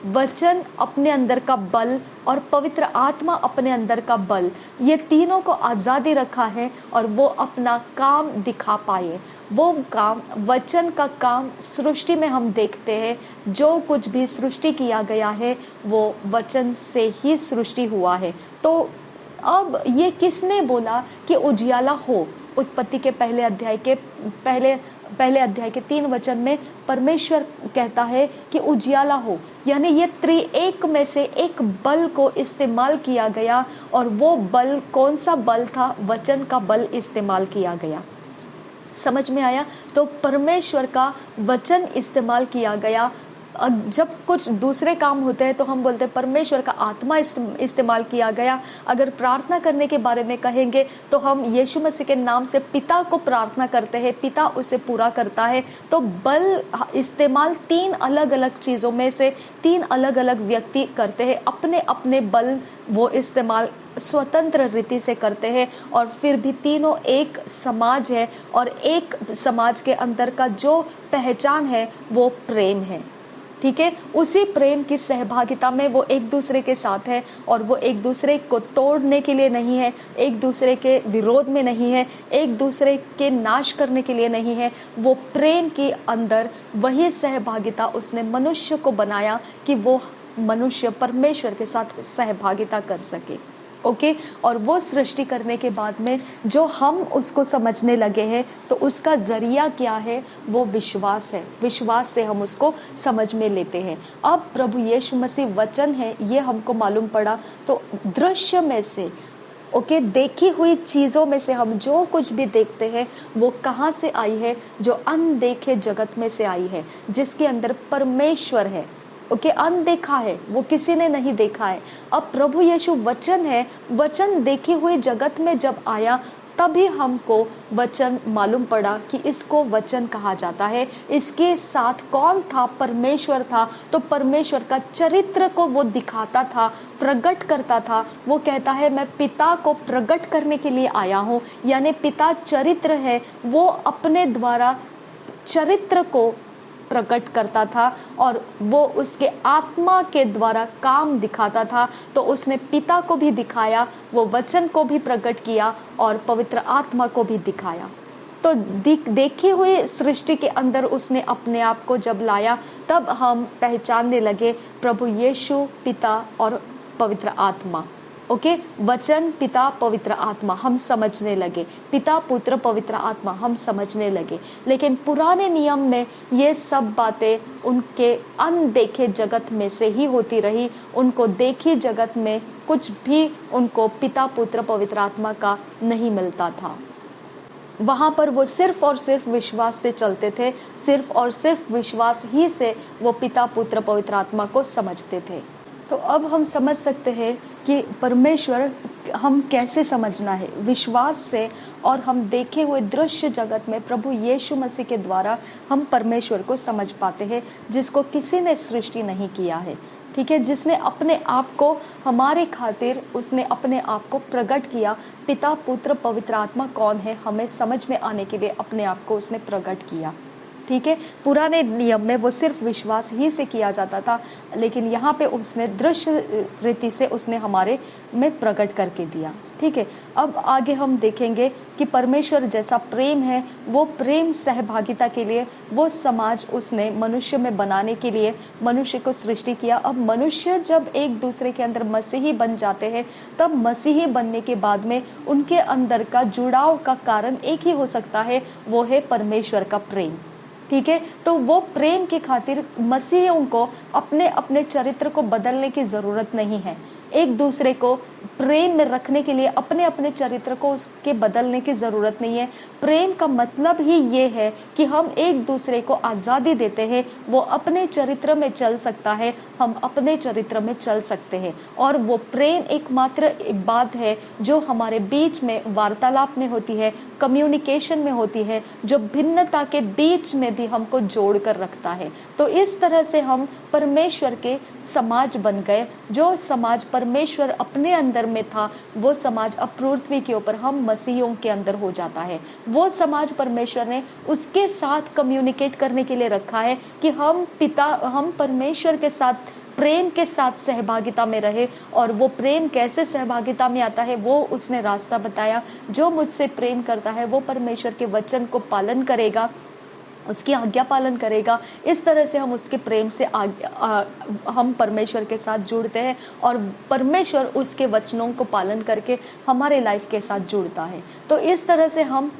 वचन अपने अंदर का बल, और पवित्र आत्मा अपने अंदर का बल, ये तीनों को आज़ादी रखा है, और वो अपना काम दिखा पाए। वो काम, वचन का काम सृष्टि में हम देखते हैं। जो कुछ भी सृष्टि किया गया है वो वचन से ही सृष्टि हुआ है। तो अब ये किसने बोला कि उजियाला हो? उत्पत्ति के पहले अध्याय के 3 वचन में परमेश्वर कहता है कि उजियाला हो। यानी ये त्रिएक में से एक बल को इस्तेमाल किया गया, और वो बल कौन सा बल था? वचन का बल इस्तेमाल किया गया। समझ में आया? तो परमेश्वर का वचन इस्तेमाल किया गया। जब कुछ दूसरे काम होते हैं तो हम बोलते हैं परमेश्वर का आत्मा इस्तेमाल किया गया। अगर प्रार्थना करने के बारे में कहेंगे तो हम यीशु मसीह के नाम से पिता को प्रार्थना करते हैं, पिता उसे पूरा करता है। तो बल इस्तेमाल 3 अलग अलग चीज़ों में से 3 अलग अलग व्यक्ति करते हैं, अपने अपने बल वो इस्तेमाल स्वतंत्र रीति से करते हैं। और फिर भी तीनों एक समाज है, और एक समाज के अंदर का जो पहचान है वो प्रेम है। ठीक है, उसी प्रेम की सहभागिता में वो एक दूसरे के साथ है और वो एक दूसरे को तोड़ने के लिए नहीं है, एक दूसरे के विरोध में नहीं है, एक दूसरे के नाश करने के लिए नहीं है। वो प्रेम के अंदर वही सहभागिता उसने मनुष्य को बनाया कि वो मनुष्य परमेश्वर के साथ सहभागिता कर सके। ओके, और वो सृष्टि करने के बाद में जो हम उसको समझने लगे हैं, तो उसका जरिया क्या है? वो विश्वास है। विश्वास से हम उसको समझ में लेते हैं। अब प्रभु यीशु मसीह वचन है, ये हमको मालूम पड़ा। तो दृश्य में से, ओके, देखी हुई चीज़ों में से हम जो कुछ भी देखते हैं वो कहाँ से आई है? जो अनदेखे जगत में से आई है, जिसके अंदर परमेश्वर है। ओके, अनदेखा है, वो किसी ने नहीं देखा है। अब प्रभु यीशु वचन है, वचन देखी हुई जगत में जब आया तभी हमको वचन मालूम पड़ा कि इसको वचन कहा जाता है। इसके साथ कौन था? परमेश्वर था। तो परमेश्वर का चरित्र को वो दिखाता था, प्रकट करता था। वो कहता है मैं पिता को प्रकट करने के लिए आया हूँ, यानी पिता चरित्र है, वो अपने द्वारा चरित्र को प्रकट करता था और वो उसके आत्मा के द्वारा काम दिखाता था। तो उसने पिता को भी दिखाया, वो वचन को भी प्रकट किया और पवित्र आत्मा को भी दिखाया। तो देखी हुई सृष्टि के अंदर उसने अपने आप को जब लाया, तब हम पहचानने लगे प्रभु यीशु, पिता और पवित्र आत्मा। ओके, वचन, पिता, पवित्र आत्मा हम समझने लगे। पिता, पुत्र, पवित्र आत्मा हम समझने लगे। लेकिन पुराने नियम में ये सब बातें उनके अनदेखे जगत में से ही होती रही। उनको देखी जगत में कुछ भी उनको पिता, पुत्र, पवित्र आत्मा का नहीं मिलता था। वहाँ पर वो सिर्फ और सिर्फ विश्वास से चलते थे। सिर्फ और सिर्फ विश्वास ही से वो पिता, पुत्र, पवित्र आत्मा को समझते थे। तो अब हम समझ सकते हैं कि परमेश्वर हम कैसे समझना है? विश्वास से। और हम देखे हुए दृश्य जगत में प्रभु यीशु मसीह के द्वारा हम परमेश्वर को समझ पाते हैं, जिसको किसी ने सृष्टि नहीं किया है। ठीक है, जिसने अपने आप को हमारे खातिर, उसने अपने आप को प्रकट किया। पिता, पुत्र, पवित्र आत्मा कौन है, हमें समझ में आने के लिए अपने आप को उसने प्रकट किया। ठीक है, पुराने नियम में वो सिर्फ विश्वास ही से किया जाता था, लेकिन यहाँ पे उसने दृश्य रीति से उसने हमारे में प्रकट करके दिया। ठीक है, अब आगे हम देखेंगे कि परमेश्वर जैसा प्रेम है, वो प्रेम सहभागिता के लिए वो समाज उसने मनुष्य में बनाने के लिए मनुष्य को सृष्टि किया। अब मनुष्य जब एक दूसरे के अंदर मसीही बन जाते हैं, तब मसीही बनने के बाद में उनके अंदर का जुड़ाव का कारण एक ही हो सकता है, वो है परमेश्वर का प्रेम। ठीक है, तो वो प्रेम के खातिर मसीहियों को अपने अपने चरित्र को बदलने की जरूरत नहीं है। एक दूसरे को प्रेम में रखने के लिए अपने अपने चरित्र को उसके बदलने की ज़रूरत नहीं है। प्रेम का मतलब ही ये है कि हम एक दूसरे को आज़ादी देते हैं, वो अपने चरित्र में चल सकता है, हम अपने चरित्र में चल सकते हैं। और वो प्रेम एकमात्र बात है जो हमारे बीच में वार्तालाप में होती है, कम्युनिकेशन में होती है, जो भिन्नता के बीच में भी हमको जोड़ कर रखता है। तो इस तरह से हम परमेश्वर के समाज बन गए। जो समाज परमेश्वर अपने अंदर में था, वो समाज अब पृथ्वी के ऊपर हम मसीहियों के अंदर हो जाता है। वो समाज परमेश्वर ने उसके साथ कम्युनिकेट करने के लिए रखा है कि हम परमेश्वर के साथ प्रेम के साथ सहभागिता में रहे। और वो प्रेम कैसे सहभागिता में आता है, वो उसने रास्ता बताया। जो मुझसे प्रेम करता है वो परमेश्वर के वचन को पालन करेगा, उसकी आज्ञा पालन करेगा। इस तरह से हम उसके प्रेम से हम परमेश्वर के साथ जुड़ते हैं और परमेश्वर उसके वचनों को पालन करके हमारे लाइफ के साथ जुड़ता है। तो इस तरह से हम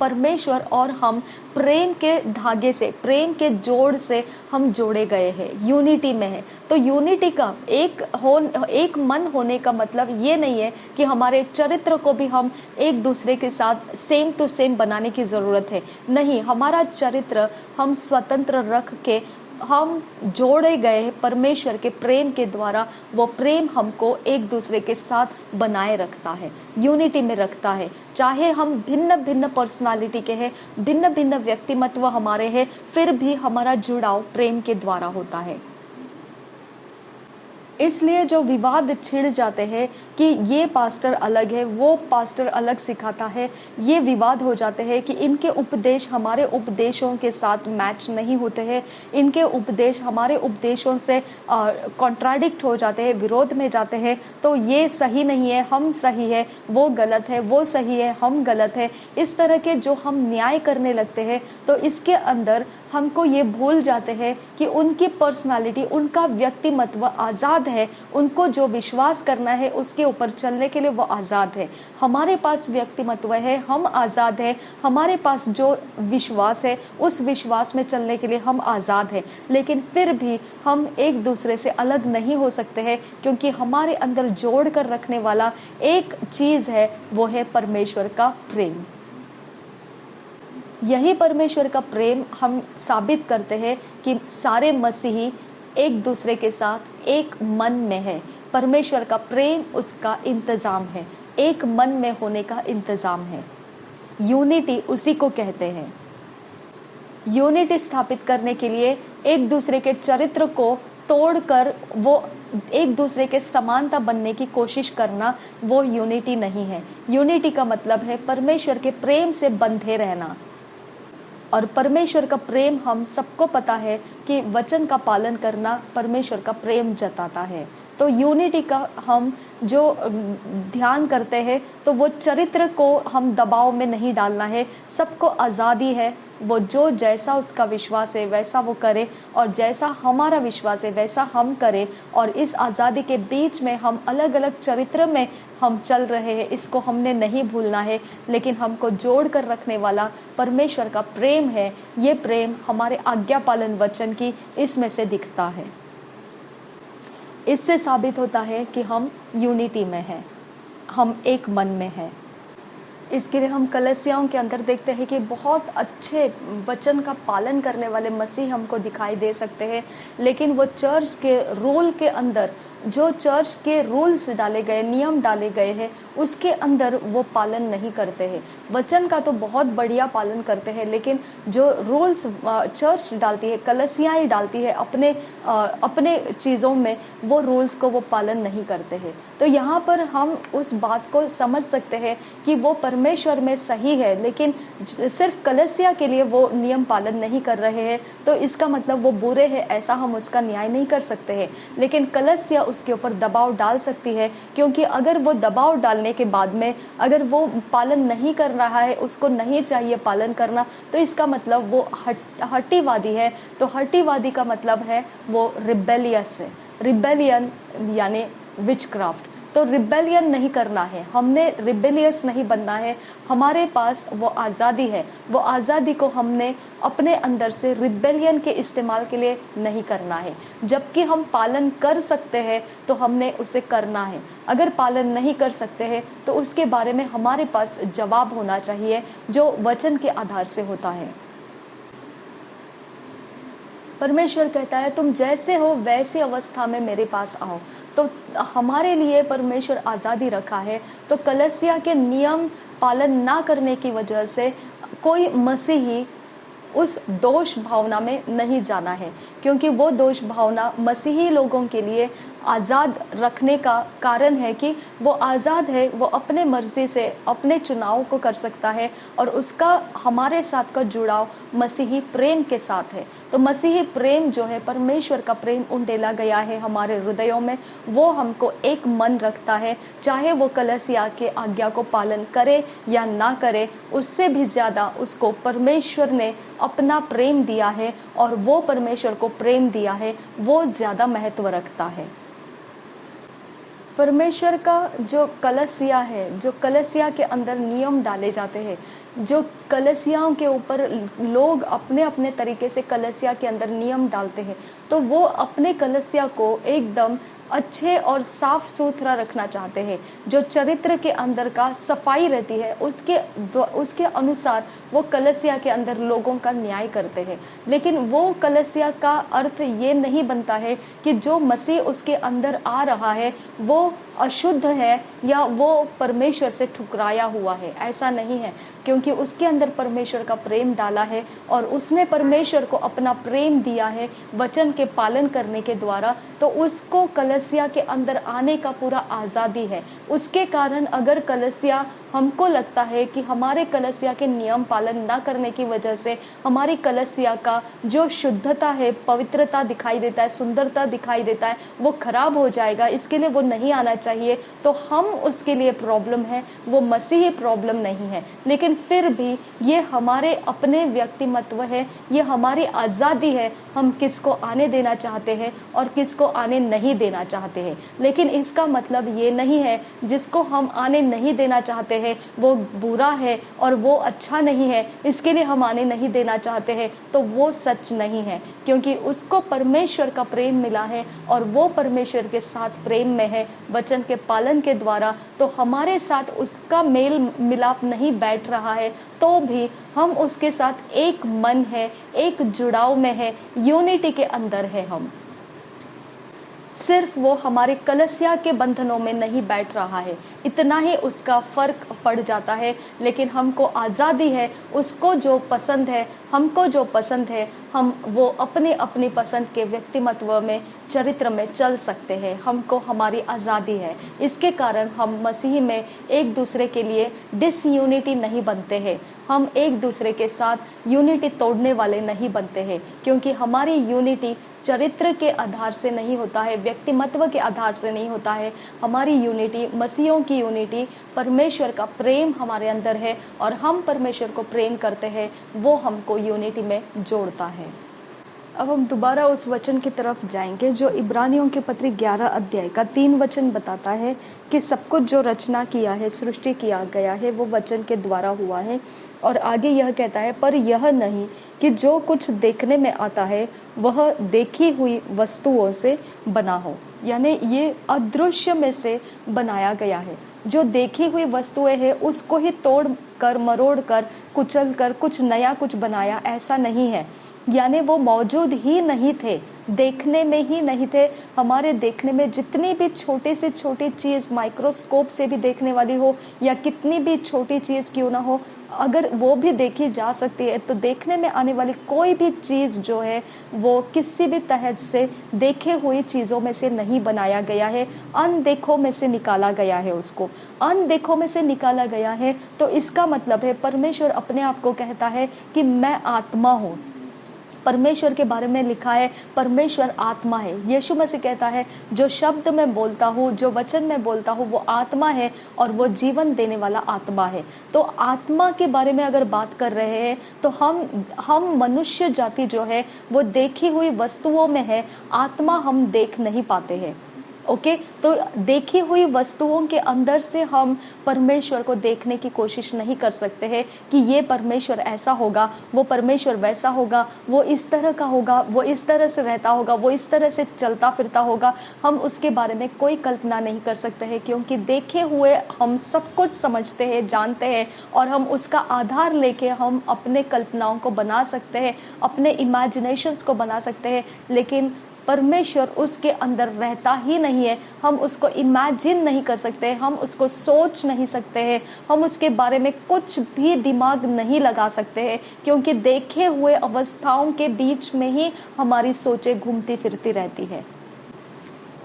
परमेश्वर और हम प्रेम के धागे से, प्रेम के जोड़ से हम जोड़े गए हैं, यूनिटी में है। तो यूनिटी का एक मन होने का मतलब ये नहीं है कि हमारे चरित्र को भी हम एक दूसरे के साथ सेम टू सेम बनाने की ज़रूरत है। नहीं, हमारा चरित्र हम स्वतंत्र रख के हम जोड़े गए परमेश्वर के प्रेम के द्वारा। वो प्रेम हमको एक दूसरे के साथ बनाए रखता है, यूनिटी में रखता है। चाहे हम भिन्न भिन्न पर्सनालिटी के हैं, भिन्न भिन्न व्यक्तिमत्व हमारे हैं, फिर भी हमारा जुड़ाव प्रेम के द्वारा होता है। इसलिए जो विवाद छिड़ जाते हैं कि ये पास्टर अलग है, वो पास्टर अलग सिखाता है, ये विवाद हो जाते हैं कि इनके उपदेश हमारे उपदेशों के साथ मैच नहीं होते हैं, इनके उपदेश हमारे उपदेशों से कॉन्ट्राडिक्ट हो जाते हैं, विरोध में जाते हैं, तो ये सही नहीं है, हम सही है, वो गलत है, वो सही है, हम गलत है। इस तरह के जो हम न्याय करने लगते हैं, तो इसके अंदर हमको ये भूल जाते हैं कि उनकी पर्सनालिटी, उनका व्यक्तिमत्व आज़ाद है, उनको जो विश्वास करना है उसके ऊपर चलने के लिए वो आज़ाद है। हमारे पास व्यक्तिमत्व है, हम आज़ाद हैं, हमारे पास जो विश्वास है उस विश्वास में चलने के लिए हम आज़ाद हैं, लेकिन फिर भी हम एक दूसरे से अलग नहीं हो सकते हैं, क्योंकि हमारे अंदर जोड़ कर रखने वाला एक चीज़ है, वो है परमेश्वर का प्रेम। यही परमेश्वर का प्रेम हम साबित करते हैं कि सारे मसीही एक दूसरे के साथ एक मन में है। परमेश्वर का प्रेम उसका इंतज़ाम है, एक मन में होने का इंतज़ाम है। यूनिटी उसी को कहते हैं। यूनिटी स्थापित करने के लिए एक दूसरे के चरित्र को तोड़कर वो एक दूसरे के समानता बनने की कोशिश करना, वो यूनिटी नहीं है। यूनिटी का मतलब है परमेश्वर के प्रेम से बंधे रहना। और परमेश्वर का प्रेम हम सबको पता है कि वचन का पालन करना परमेश्वर का प्रेम जताता है। तो यूनिटी का हम जो ध्यान करते हैं, तो वो चरित्र को हम दबाव में नहीं डालना है। सबको आज़ादी है, वो जो जैसा उसका विश्वास है वैसा वो करे, और जैसा हमारा विश्वास है वैसा हम करें। और इस आज़ादी के बीच में हम अलग अलग चरित्र में हम चल रहे हैं, इसको हमने नहीं भूलना है। लेकिन हमको जोड़ कर रखने वाला परमेश्वर का प्रेम है। ये प्रेम हमारे आज्ञा पालन वचन की इसमें से दिखता है। इससे साबित होता है कि हम यूनिटी में हैं, हम एक मन में हैं। इसके लिए हम कलीसियाओं के अंदर देखते हैं कि बहुत अच्छे वचन का पालन करने वाले मसीह हमको दिखाई दे सकते हैं, लेकिन वो चर्च के रूल के अंदर, जो चर्च के रूल्स डाले गए, नियम डाले गए हैं, उसके अंदर वो पालन नहीं करते हैं। वचन का तो बहुत बढ़िया पालन करते हैं, लेकिन जो रूल्स चर्च डालती है, कलीसियाएं डालती है अपने चीज़ों में, वो रूल्स को वो पालन नहीं करते हैं। तो यहाँ पर हम उस बात को समझ सकते हैं कि वो परमेश्वर में सही है, लेकिन सिर्फ कलीसिया के लिए वो नियम पालन नहीं कर रहे हैं, तो इसका मतलब वो बुरे हैं, ऐसा हम उसका न्याय नहीं कर सकते हैं। लेकिन कलीसिया उसके ऊपर दबाव डाल सकती है, क्योंकि अगर वो दबाव डालने के बाद में अगर वो पालन नहीं कर रहा है, उसको नहीं चाहिए पालन करना, तो इसका मतलब वो हट्टीवादी है। तो हट्टीवादी का मतलब है वो रिबेलियस है। रिबेलियन यानी विचक्राफ्ट। तो रिबेलियन नहीं करना है, हमने रिबेलियस नहीं बनना है। हमारे पास वो आज़ादी है, वो आज़ादी को हमने अपने अंदर से रिबेलियन के इस्तेमाल के लिए नहीं करना है। जबकि हम पालन कर सकते हैं तो हमने उसे करना है। अगर पालन नहीं कर सकते हैं तो उसके बारे में हमारे पास जवाब होना चाहिए, जो वचन के आधार से होता है। परमेश्वर कहता है तुम जैसे हो वैसी अवस्था में मेरे पास आओ। तो हमारे लिए परमेश्वर आज़ादी रखा है। तो कलीसिया के नियम पालन ना करने की वजह से कोई मसीही उस दोष भावना में नहीं जाना है, क्योंकि वो दोष भावना मसीही लोगों के लिए आज़ाद रखने का कारण है कि वो आज़ाद है, वो अपने मर्जी से अपने चुनाव को कर सकता है, और उसका हमारे साथ का जुड़ाव मसीही प्रेम के साथ है। तो मसीही प्रेम जो है, परमेश्वर का प्रेम उंडेला गया है हमारे हृदयों में, वो हमको एक मन रखता है, चाहे वो कलीसिया के आज्ञा को पालन करे या ना करे। उससे भी ज़्यादा उसको परमेश्वर ने अपना प्रेम दिया है, और वो परमेश्वर को प्रेम दिया है, वो ज़्यादा महत्व रखता है। परमेश्वर का जो कलीसिया है, जो कलीसिया के अंदर नियम डाले जाते हैं, जो कलीसियाओं के ऊपर लोग अपने अपने तरीके से कलीसिया के अंदर नियम डालते हैं, तो वो अपने कलीसिया को एकदम अच्छे और साफ सुथरा रखना चाहते हैं। जो चरित्र के अंदर का सफाई रहती है, उसके अनुसार वो कलीसिया के अंदर लोगों का न्याय करते हैं। लेकिन वो कलीसिया का अर्थ ये नहीं बनता है कि जो मसीह उसके अंदर आ रहा है वो अशुद्ध है या वो परमेश्वर से ठुकराया हुआ है, ऐसा नहीं है, क्योंकि उसके अंदर परमेश्वर का प्रेम डाला है और उसने परमेश्वर को अपना प्रेम दिया है वचन के पालन करने के द्वारा। तो उसको कलीसिया के अंदर आने का पूरा आज़ादी है। उसके कारण अगर कलीसिया, हमको लगता है कि हमारे कलीसिया के नियम पालन ना करने की वजह से हमारी कलीसिया का जो शुद्धता है, पवित्रता दिखाई देता है, सुंदरता दिखाई देता है, वो खराब हो जाएगा, इसके लिए वो नहीं आना चाहिए, तो हम उसके लिए प्रॉब्लम है, वो मसीही प्रॉब्लम नहीं है। लेकिन फिर भी ये हमारे अपने व्यक्तिमत्व है, ये हमारी आज़ादी है, हम किसको आने देना चाहते हैं और किसको आने नहीं देना चाहते हैं। लेकिन इसका मतलब ये नहीं है जिसको हम आने नहीं देना चाहते हैं वो बुरा है और वो अच्छा नहीं है, इसके लिए हम आने नहीं देना चाहते हैं, तो वो सच नहीं है। क्योंकि उसको परमेश्वर का प्रेम मिला है और वो परमेश्वर के साथ प्रेम में है वचन के पालन के द्वारा, तो हमारे साथ उसका मेल मिलाप नहीं बैठ रहा है तो भी हम उसके साथ एक मन है, एक जुड़ाव में है, यूनिटी के अंदर है। हम सिर्फ वो हमारे कलीसिया के बंधनों में नहीं बैठ रहा है, इतना ही उसका फर्क पड़ जाता है। लेकिन हमको आज़ादी है, उसको जो पसंद है, हमको जो पसंद है, हम वो अपनी अपनी पसंद के व्यक्तिमत्व में, चरित्र में चल सकते हैं। हमको हमारी आज़ादी है, इसके कारण हम मसीह में एक दूसरे के लिए डिसयूनिटी नहीं बनते हैं, हम एक दूसरे के साथ यूनिटी तोड़ने वाले नहीं बनते हैं। क्योंकि हमारी यूनिटी चरित्र के आधार से नहीं होता है, व्यक्तिमत्व के आधार से नहीं होता है। हमारी यूनिटी, मसीहों की यूनिटी, परमेश्वर का प्रेम हमारे अंदर है और हम परमेश्वर को प्रेम करते हैं, वो हमको यूनिटी में जोड़ता है। अब हम दोबारा उस वचन की तरफ जाएंगे जो इब्रानियों की पत्री 11 अध्याय का 3 वचन बताता है कि सब कुछ जो रचना किया है, सृष्टि किया गया है, वो वचन के द्वारा हुआ है। और आगे यह कहता है, पर यह नहीं कि जो कुछ देखने में आता है वह देखी हुई वस्तुओं से बना हो, यानी ये अदृश्य में से बनाया गया है। जो देखी हुई वस्तुएं हैं उसको ही तोड़ कर, मरोड़ कर, कुचल कर कुछ नया कुछ बनाया, ऐसा नहीं है। यानी वो मौजूद ही नहीं थे, देखने में ही नहीं थे। हमारे देखने में जितनी भी छोटी से छोटी चीज़ माइक्रोस्कोप से भी देखने वाली हो या कितनी भी छोटी चीज़ क्यों ना हो, अगर वो भी देखी जा सकती है, तो देखने में आने वाली कोई भी चीज़ जो है वो किसी भी तरह से देखे हुई चीज़ों में से नहीं बनाया गया है, अनदेखों में से निकाला गया है। उसको अनदेखों में से निकाला गया है, तो इसका मतलब है परमेश्वर अपने आप को कहता है कि मैं आत्मा हूँ। परमेश्वर के बारे में लिखा है परमेश्वर आत्मा है। यीशु मसीह कहता है जो शब्द मैं बोलता हूँ, जो वचन मैं बोलता हूँ, वो आत्मा है और वो जीवन देने वाला आत्मा है। तो आत्मा के बारे में अगर बात कर रहे हैं तो हम मनुष्य जाति जो है वो देखी हुई वस्तुओं में है, आत्मा हम देख नहीं पाते हैं। ओके, तो देखी हुई वस्तुओं के अंदर से हम परमेश्वर को देखने की कोशिश नहीं कर सकते हैं कि ये परमेश्वर ऐसा होगा, वो परमेश्वर वैसा होगा, वो इस तरह का होगा, वो इस तरह से रहता होगा, वो इस तरह से चलता फिरता होगा। हम उसके बारे में कोई कल्पना नहीं कर सकते हैं, क्योंकि देखे हुए हम सब कुछ समझते हैं, जानते हैं, और हम उसका आधार लेके हम अपने कल्पनाओं को बना सकते हैं, अपने इमेजिनेशंस को बना सकते हैं। लेकिन परमेश्वर उसके अंदर रहता ही नहीं है, हम उसको इमेजिन नहीं कर सकते, हम उसको सोच नहीं सकते हैं, हम उसके बारे में कुछ भी दिमाग नहीं लगा सकते हैं, क्योंकि देखे हुए अवस्थाओं के बीच में ही हमारी सोचें घूमती फिरती रहती है।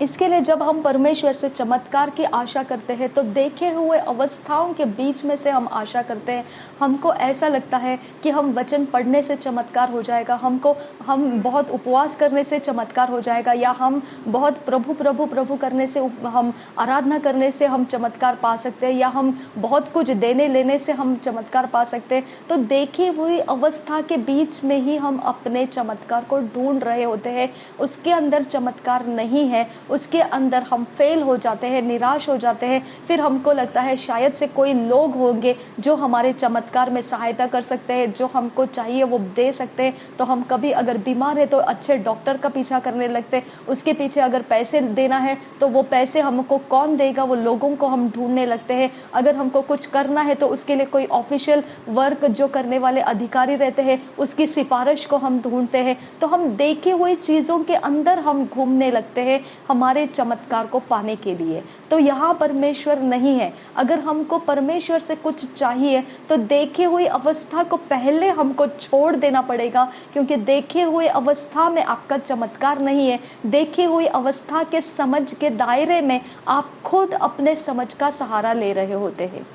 इसके लिए जब हम परमेश्वर से चमत्कार की आशा करते हैं तो देखे हुए अवस्थाओं के बीच में से हम आशा करते हैं। हमको ऐसा लगता है कि हम वचन पढ़ने से चमत्कार हो जाएगा, हम बहुत उपवास करने से चमत्कार हो जाएगा, या हम बहुत प्रभु प्रभु प्रभु करने से, हम आराधना करने से हम चमत्कार पा सकते हैं, या हम बहुत कुछ देने लेने से हम चमत्कार पा सकते हैं। तो देखी हुई अवस्था के बीच में ही हम अपने चमत्कार को ढूंढ रहे होते हैं, उसके अंदर चमत्कार नहीं है, उसके अंदर हम फेल हो जाते हैं, निराश हो जाते हैं। फिर हमको लगता है शायद से कोई लोग होंगे जो हमारे चमत्कार में सहायता कर सकते हैं, जो हमको चाहिए वो दे सकते हैं। तो हम कभी अगर बीमार है तो अच्छे डॉक्टर का पीछा करने लगते हैं, उसके पीछे अगर पैसे देना है तो वो पैसे हमको कौन देगा, वो लोगों को हम ढूंढने लगते हैं। अगर हमको कुछ करना है तो उसके लिए कोई ऑफिशियल वर्क जो करने वाले अधिकारी रहते हैं उसकी सिफारिश को हम ढूंढते हैं। तो हम देखे हुई चीज़ों के अंदर हम घूमने लगते हैं, हमारे चमत्कार को पाने के लिए। तो यहाँ परमेश्वर नहीं है। अगर हमको परमेश्वर से कुछ चाहिए तो देखी हुई अवस्था को पहले हमको छोड़ देना पड़ेगा, क्योंकि देखी हुई अवस्था में आपका चमत्कार नहीं है। देखी हुई अवस्था के समझ के दायरे में आप खुद अपने समझ का सहारा ले रहे होते हैं।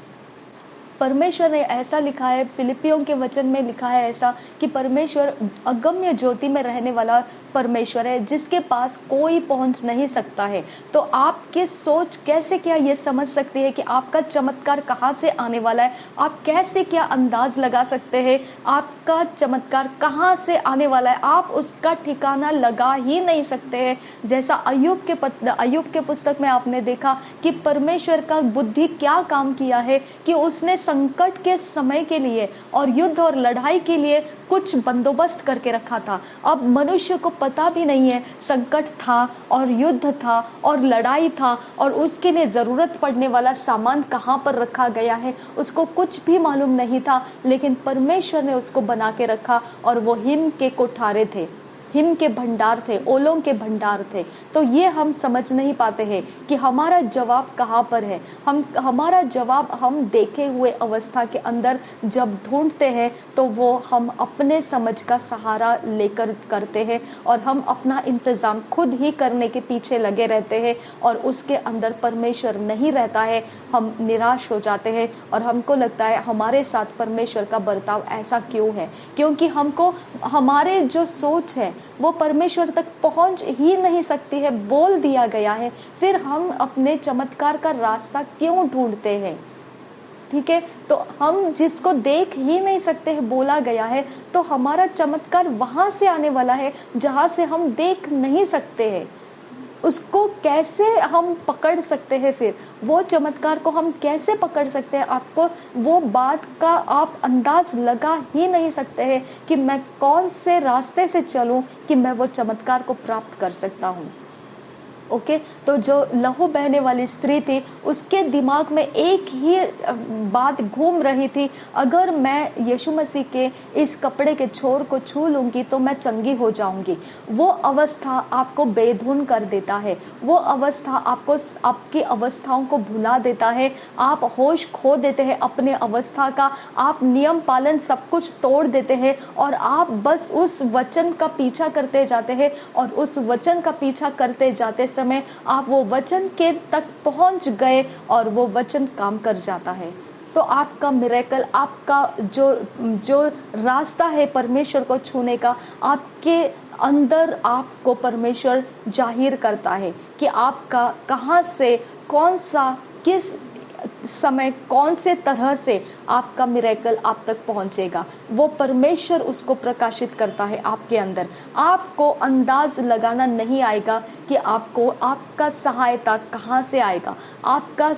परमेश्वर ने ऐसा लिखा है, फिलिपियों के वचन में लिखा है ऐसा कि परमेश्वर अगम्य ज्योति में रहने वाला परमेश्वर है, जिसके पास कोई पहुंच नहीं सकता है। तो आपकी सोच कैसे क्या ये समझ सकती है कि आपका चमत्कार कहाँ से आने वाला है? आप कैसे क्या अंदाज लगा सकते हैं आपका चमत्कार कहाँ से आने वाला है? आप उसका ठिकाना लगा ही नहीं सकते हैं। जैसा अय्यूब के पुस्तक में आपने देखा कि परमेश्वर का बुद्धि क्या काम किया है कि उसने संकट के समय के लिए और युद्ध और लड़ाई के लिए कुछ बंदोबस्त करके रखा था। अब मनुष्य को पता भी नहीं है, संकट था और युद्ध था और लड़ाई था और उसके लिए ज़रूरत पड़ने वाला सामान कहाँ पर रखा गया है, उसको कुछ भी मालूम नहीं था। लेकिन परमेश्वर ने उसको बना के रखा, और वो हिम के कोठारे थे, हिम के भंडार थे, ओलों के भंडार थे। तो ये हम समझ नहीं पाते हैं कि हमारा जवाब कहाँ पर है। हमारा जवाब हम देखे हुए अवस्था के अंदर जब ढूंढते हैं तो वो हम अपने समझ का सहारा लेकर करते हैं, और हम अपना इंतज़ाम खुद ही करने के पीछे लगे रहते हैं, और उसके अंदर परमेश्वर नहीं रहता है। हम निराश हो जाते हैं और हमको लगता है हमारे साथ परमेश्वर का बर्ताव ऐसा क्यों है, क्योंकि हमको हमारे जो सोच है वो परमेश्वर तक पहुंच ही नहीं सकती है। बोल दिया गया है, फिर हम अपने चमत्कार का रास्ता क्यों ढूंढते हैं? ठीक है, तो हम जिसको देख ही नहीं सकते हैं, बोला गया है, तो हमारा चमत्कार वहां से आने वाला है जहां से हम देख नहीं सकते हैं। उसको कैसे हम पकड़ सकते हैं? फिर वो चमत्कार को हम कैसे पकड़ सकते हैं? आपको वो बात का आप अंदाज लगा ही नहीं सकते हैं कि मैं कौन से रास्ते से चलूं कि मैं वो चमत्कार को प्राप्त कर सकता हूं। ओके, तो जो लहू बहने वाली स्त्री थी, उसके दिमाग में एक ही बात घूम रही थी, अगर मैं यीशु मसीह के इस कपड़े के छोर को छू लूँगी तो मैं चंगी हो जाऊँगी। वो अवस्था आपको बेधुन कर देता है, वो अवस्था आपको आपकी अवस्थाओं को भुला देता है। आप होश खो देते हैं अपने अवस्था का, आप नियम पालन सब कुछ तोड़ देते हैं, और आप बस उस वचन का पीछा करते जाते हैं, और उस वचन का पीछा करते जाते समय आप वो वचन के तक पहुंच गए और वो वचन काम कर जाता है। तो आपका मिरेकल, आपका जो रास्ता है परमेश्वर को छूने का, आपके अंदर आपको परमेश्वर जाहिर करता है कि आपका कहाँ से, कौन सा, किस समय, कौन से तरह से आपका मिरेकल आप तक पहुंचेगा। वो परमेश्वर उसको प्रकाशित करता है आपके अंदर। आपको अंदाज लगाना नहीं आएगा कि आपको आपका सहायता कहाँ से आएगा, आपका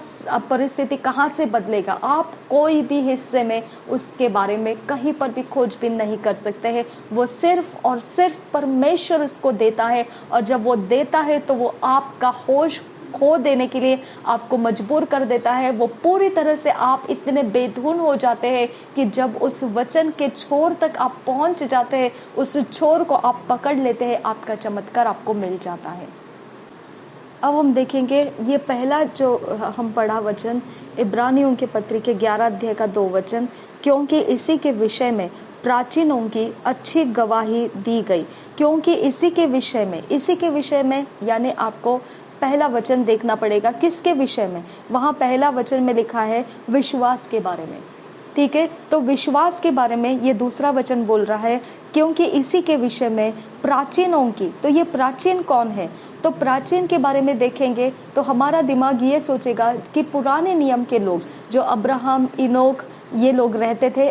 परिस्थिति कहाँ से बदलेगा। आप कोई भी हिस्से में उसके बारे में कहीं पर भी खोजबीन नहीं कर सकते हैं। वो सिर्फ और सिर्फ परमेश्वर उसको देता है, और जब वो देता है तो वो आपका होश खो देने के लिए आपको मजबूर कर देता है। वो पूरी तरह से आप इतने बेधुन हो जाते हैं कि जब उस वचन के छोर तक आप पहुंच जाते हैं, उस छोर को आप पकड़ लेते हैं, आपका चमत्कार आपको मिल जाता है। अब हम देखेंगे ये पहला जो हम पढ़ा वचन, इब्रानियों के पत्री के 11 अध्याय का 2 वचन, क्योंकि इसी के विषय में प्राचीनों की अच्छी गवाही दी गई। क्योंकि इसी के विषय में यानी आपको पहला वचन देखना पड़ेगा किसके विषय में। वहाँ पहला वचन में लिखा है विश्वास के बारे में। ठीक है, तो विश्वास के बारे में ये दूसरा वचन बोल रहा है, क्योंकि इसी के विषय में प्राचीनों की। तो ये प्राचीन कौन है? तो प्राचीन के बारे में देखेंगे तो हमारा दिमाग ये सोचेगा कि पुराने नियम के लोग, जो अब्राहम, इनोक, ये लोग रहते थे,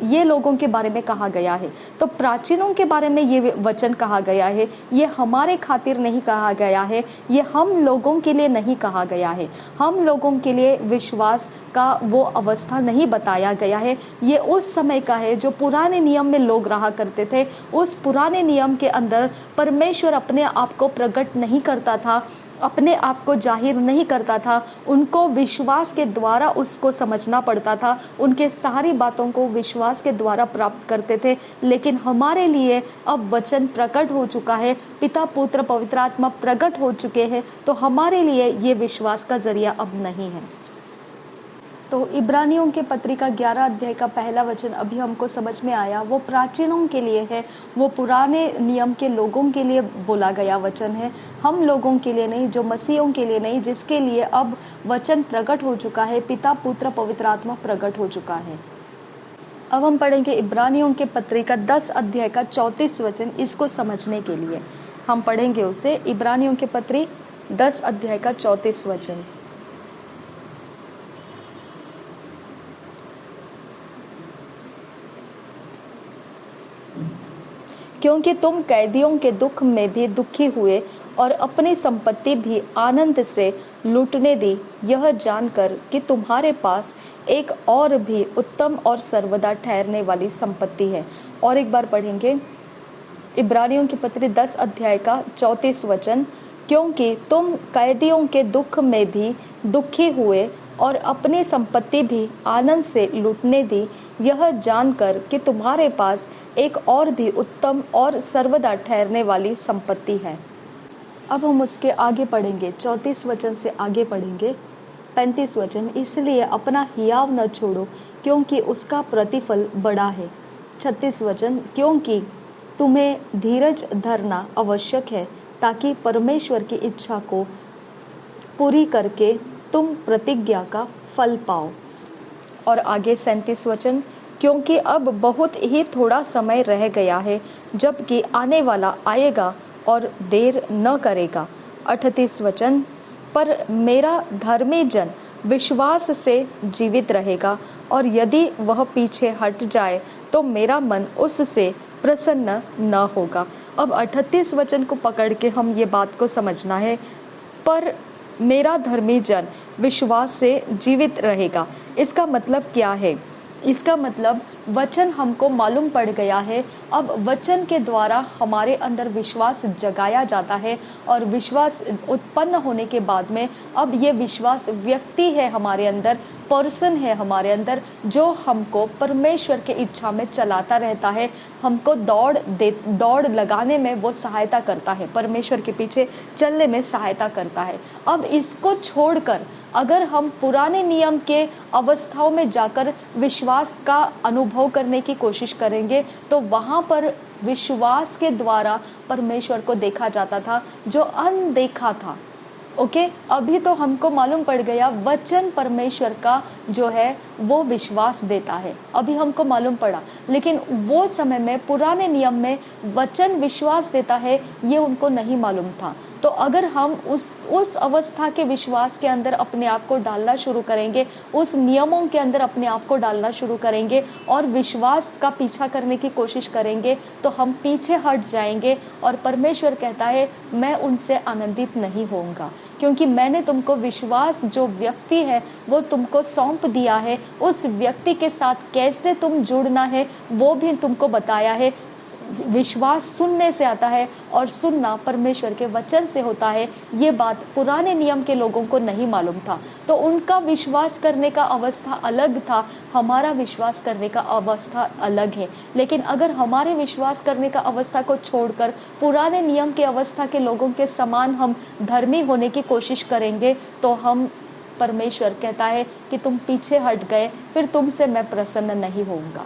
ये लोगों के बारे में कहा गया है। तो प्राचीनों के बारे में ये वचन कहा गया है। ये हमारे खातिर नहीं कहा गया है, ये हम लोगों के लिए नहीं कहा गया है। हम लोगों के लिए विश्वास का वो अवस्था नहीं बताया गया है। ये उस समय का है जो पुराने नियम में लोग रहा करते थे। उस पुराने नियम के अंदर परमेश्वर अपने आप को प्रकट नहीं करता था, अपने आप को जाहिर नहीं करता था, उनको विश्वास के द्वारा उसको समझना पड़ता था, उनके सारी बातों को विश्वास के द्वारा प्राप्त करते थे। लेकिन हमारे लिए अब वचन प्रकट हो चुका है, पिता पुत्र पवित्र आत्मा प्रकट हो चुके हैं, तो हमारे लिए ये विश्वास का जरिया अब नहीं है। तो इब्रानियों के पत्रिका 11 अध्याय का पहला वचन अभी हमको समझ में आया, वो प्राचीनों के लिए है, वो पुराने नियम के लोगों के लिए बोला गया वचन है, हम लोगों के लिए नहीं, जो मसीहों के लिए नहीं, जिसके लिए अब वचन प्रकट हो चुका है, पिता पुत्र पवित्र आत्मा प्रकट हो चुका है। अब हम पढ़ेंगे इब्रानियों के पत्रिका 10 अध्याय का 34 वचन। इसको समझने के लिए हम पढ़ेंगे उसे, इब्रानियों के पत्री 10 अध्याय का 34 वचन। क्योंकि तुम कैदियों के दुख में भी दुखी हुए और अपनी संपत्ति भी आनंद से लूटने दी, यह जानकर कि तुम्हारे पास एक और भी उत्तम और सर्वदा ठहरने वाली संपत्ति है। और एक बार पढ़ेंगे इब्रानियों की पत्री 10 अध्याय का 34 वचन। क्योंकि तुम कैदियों के दुख में भी दुखी हुए और अपनी संपत्ति भी आनंद से लूटने दी, यह जानकर कि तुम्हारे पास एक और भी उत्तम और सर्वदा ठहरने वाली संपत्ति है। अब हम उसके आगे पढ़ेंगे, 34 वचन से आगे पढ़ेंगे 35 वचन। इसलिए अपना हियाव न छोड़ो, क्योंकि उसका प्रतिफल बड़ा है। 36 वचन। क्योंकि तुम्हें धीरज धरना आवश्यक है, ताकि परमेश्वर की इच्छा को पूरी करके तुम प्रतिज्ञा का फल पाओ। और आगे 37 वचन। क्योंकि अब बहुत ही थोड़ा समय रह गया है, जबकि आने वाला आएगा और देर न करेगा। 38 वचन। पर मेरा धर्मी जन विश्वास से जीवित रहेगा, और यदि वह पीछे हट जाए तो मेरा मन उससे प्रसन्न न होगा। अब 38 वचन को पकड़ के हम ये बात को समझना है, पर मेरा धर्मी जन विश्वास से जीवित रहेगा। इसका मतलब क्या है? इसका मतलब वचन हमको मालूम पड़ गया है। अब वचन के द्वारा हमारे अंदर विश्वास जगाया जाता है, और विश्वास उत्पन्न होने के बाद में अब ये विश्वास व्यक्ति है हमारे अंदर, पर्सन है हमारे अंदर, जो हमको परमेश्वर के इच्छा में चलाता रहता है, हमको दौड़ लगाने में वो सहायता करता है, परमेश्वर के पीछे चलने में सहायता करता है। अब इसको छोड़कर अगर हम पुराने नियम के अवस्थाओं में जाकर विश्वास का अनुभव करने की कोशिश करेंगे, तो वहाँ पर विश्वास के द्वारा परमेश्वर को देखा जाता था जो अनदेखा था। ओके, अभी तो हमको मालूम पड़ गया वचन परमेश्वर का जो है वो विश्वास देता है, अभी हमको मालूम पड़ा। लेकिन वो समय में पुराने नियम में वचन विश्वास देता है, ये उनको नहीं मालूम था। तो अगर हम उस अवस्था के विश्वास के अंदर अपने आप को डालना शुरू करेंगे, उस नियमों के अंदर अपने आप को डालना शुरू करेंगे और विश्वास का पीछा करने की कोशिश करेंगे, तो हम पीछे हट जाएंगे। और परमेश्वर कहता है मैं उनसे आनंदित नहीं होऊंगा, क्योंकि मैंने तुमको विश्वास जो व्यक्ति है वो तुमको सौंप दिया है, उस व्यक्ति के साथ कैसे तुम जुड़ना है वो भी तुमको बताया है। विश्वास सुनने से आता है और सुनना परमेश्वर के वचन से होता है। ये बात पुराने नियम के लोगों को नहीं मालूम था, तो उनका विश्वास करने का अवस्था अलग था, हमारा विश्वास करने का अवस्था अलग है। लेकिन अगर हमारे विश्वास करने का अवस्था को छोड़कर पुराने नियम के अवस्था के लोगों के समान हम धर्मी होने की कोशिश करेंगे, तो हम परमेश्वर कहता है कि तुम पीछे हट गए, फिर तुमसे मैं प्रसन्न नहीं होऊंगा।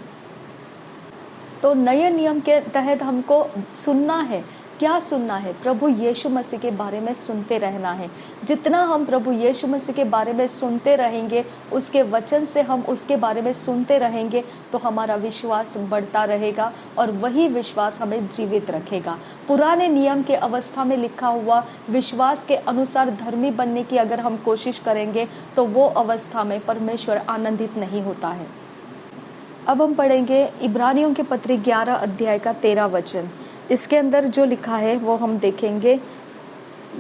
तो नए नियम के तहत हमको सुनना है। क्या सुनना है? प्रभु यीशु मसीह के बारे में सुनते रहना है। जितना हम प्रभु यीशु मसीह के बारे में सुनते रहेंगे, उसके वचन से हम उसके बारे में सुनते रहेंगे, तो हमारा विश्वास बढ़ता रहेगा और वही विश्वास हमें जीवित रखेगा। पुराने नियम के अवस्था में लिखा हुआ विश्वास के अनुसार धर्मी बनने की अगर हम कोशिश करेंगे, तो वो अवस्था में परमेश्वर आनंदित नहीं होता है। अब हम पढ़ेंगे इब्रानियों के पत्री 11 अध्याय का 13 वचन। इसके अंदर जो लिखा है वो हम देखेंगे।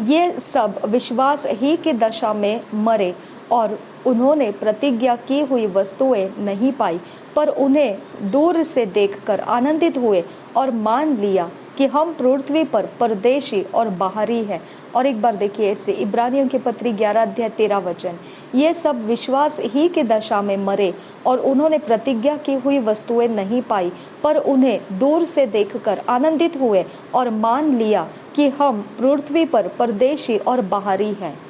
ये सब विश्वास ही की दशा में मरे और उन्होंने प्रतिज्ञा की हुई वस्तुएं नहीं पाई, पर उन्हें दूर से देखकर आनंदित हुए और मान लिया कि हम पृथ्वी पर परदेशी और बाहरी हैं। और एक बार देखिए इससे इब्रानियों की पत्री 11 अध्याय 13 वचन, ये सब विश्वास ही की दशा में मरे और उन्होंने प्रतिज्ञा की हुई वस्तुएं नहीं पाई, पर उन्हें दूर से देखकर आनंदित हुए और मान लिया कि हम पृथ्वी पर परदेशी और बाहरी हैं।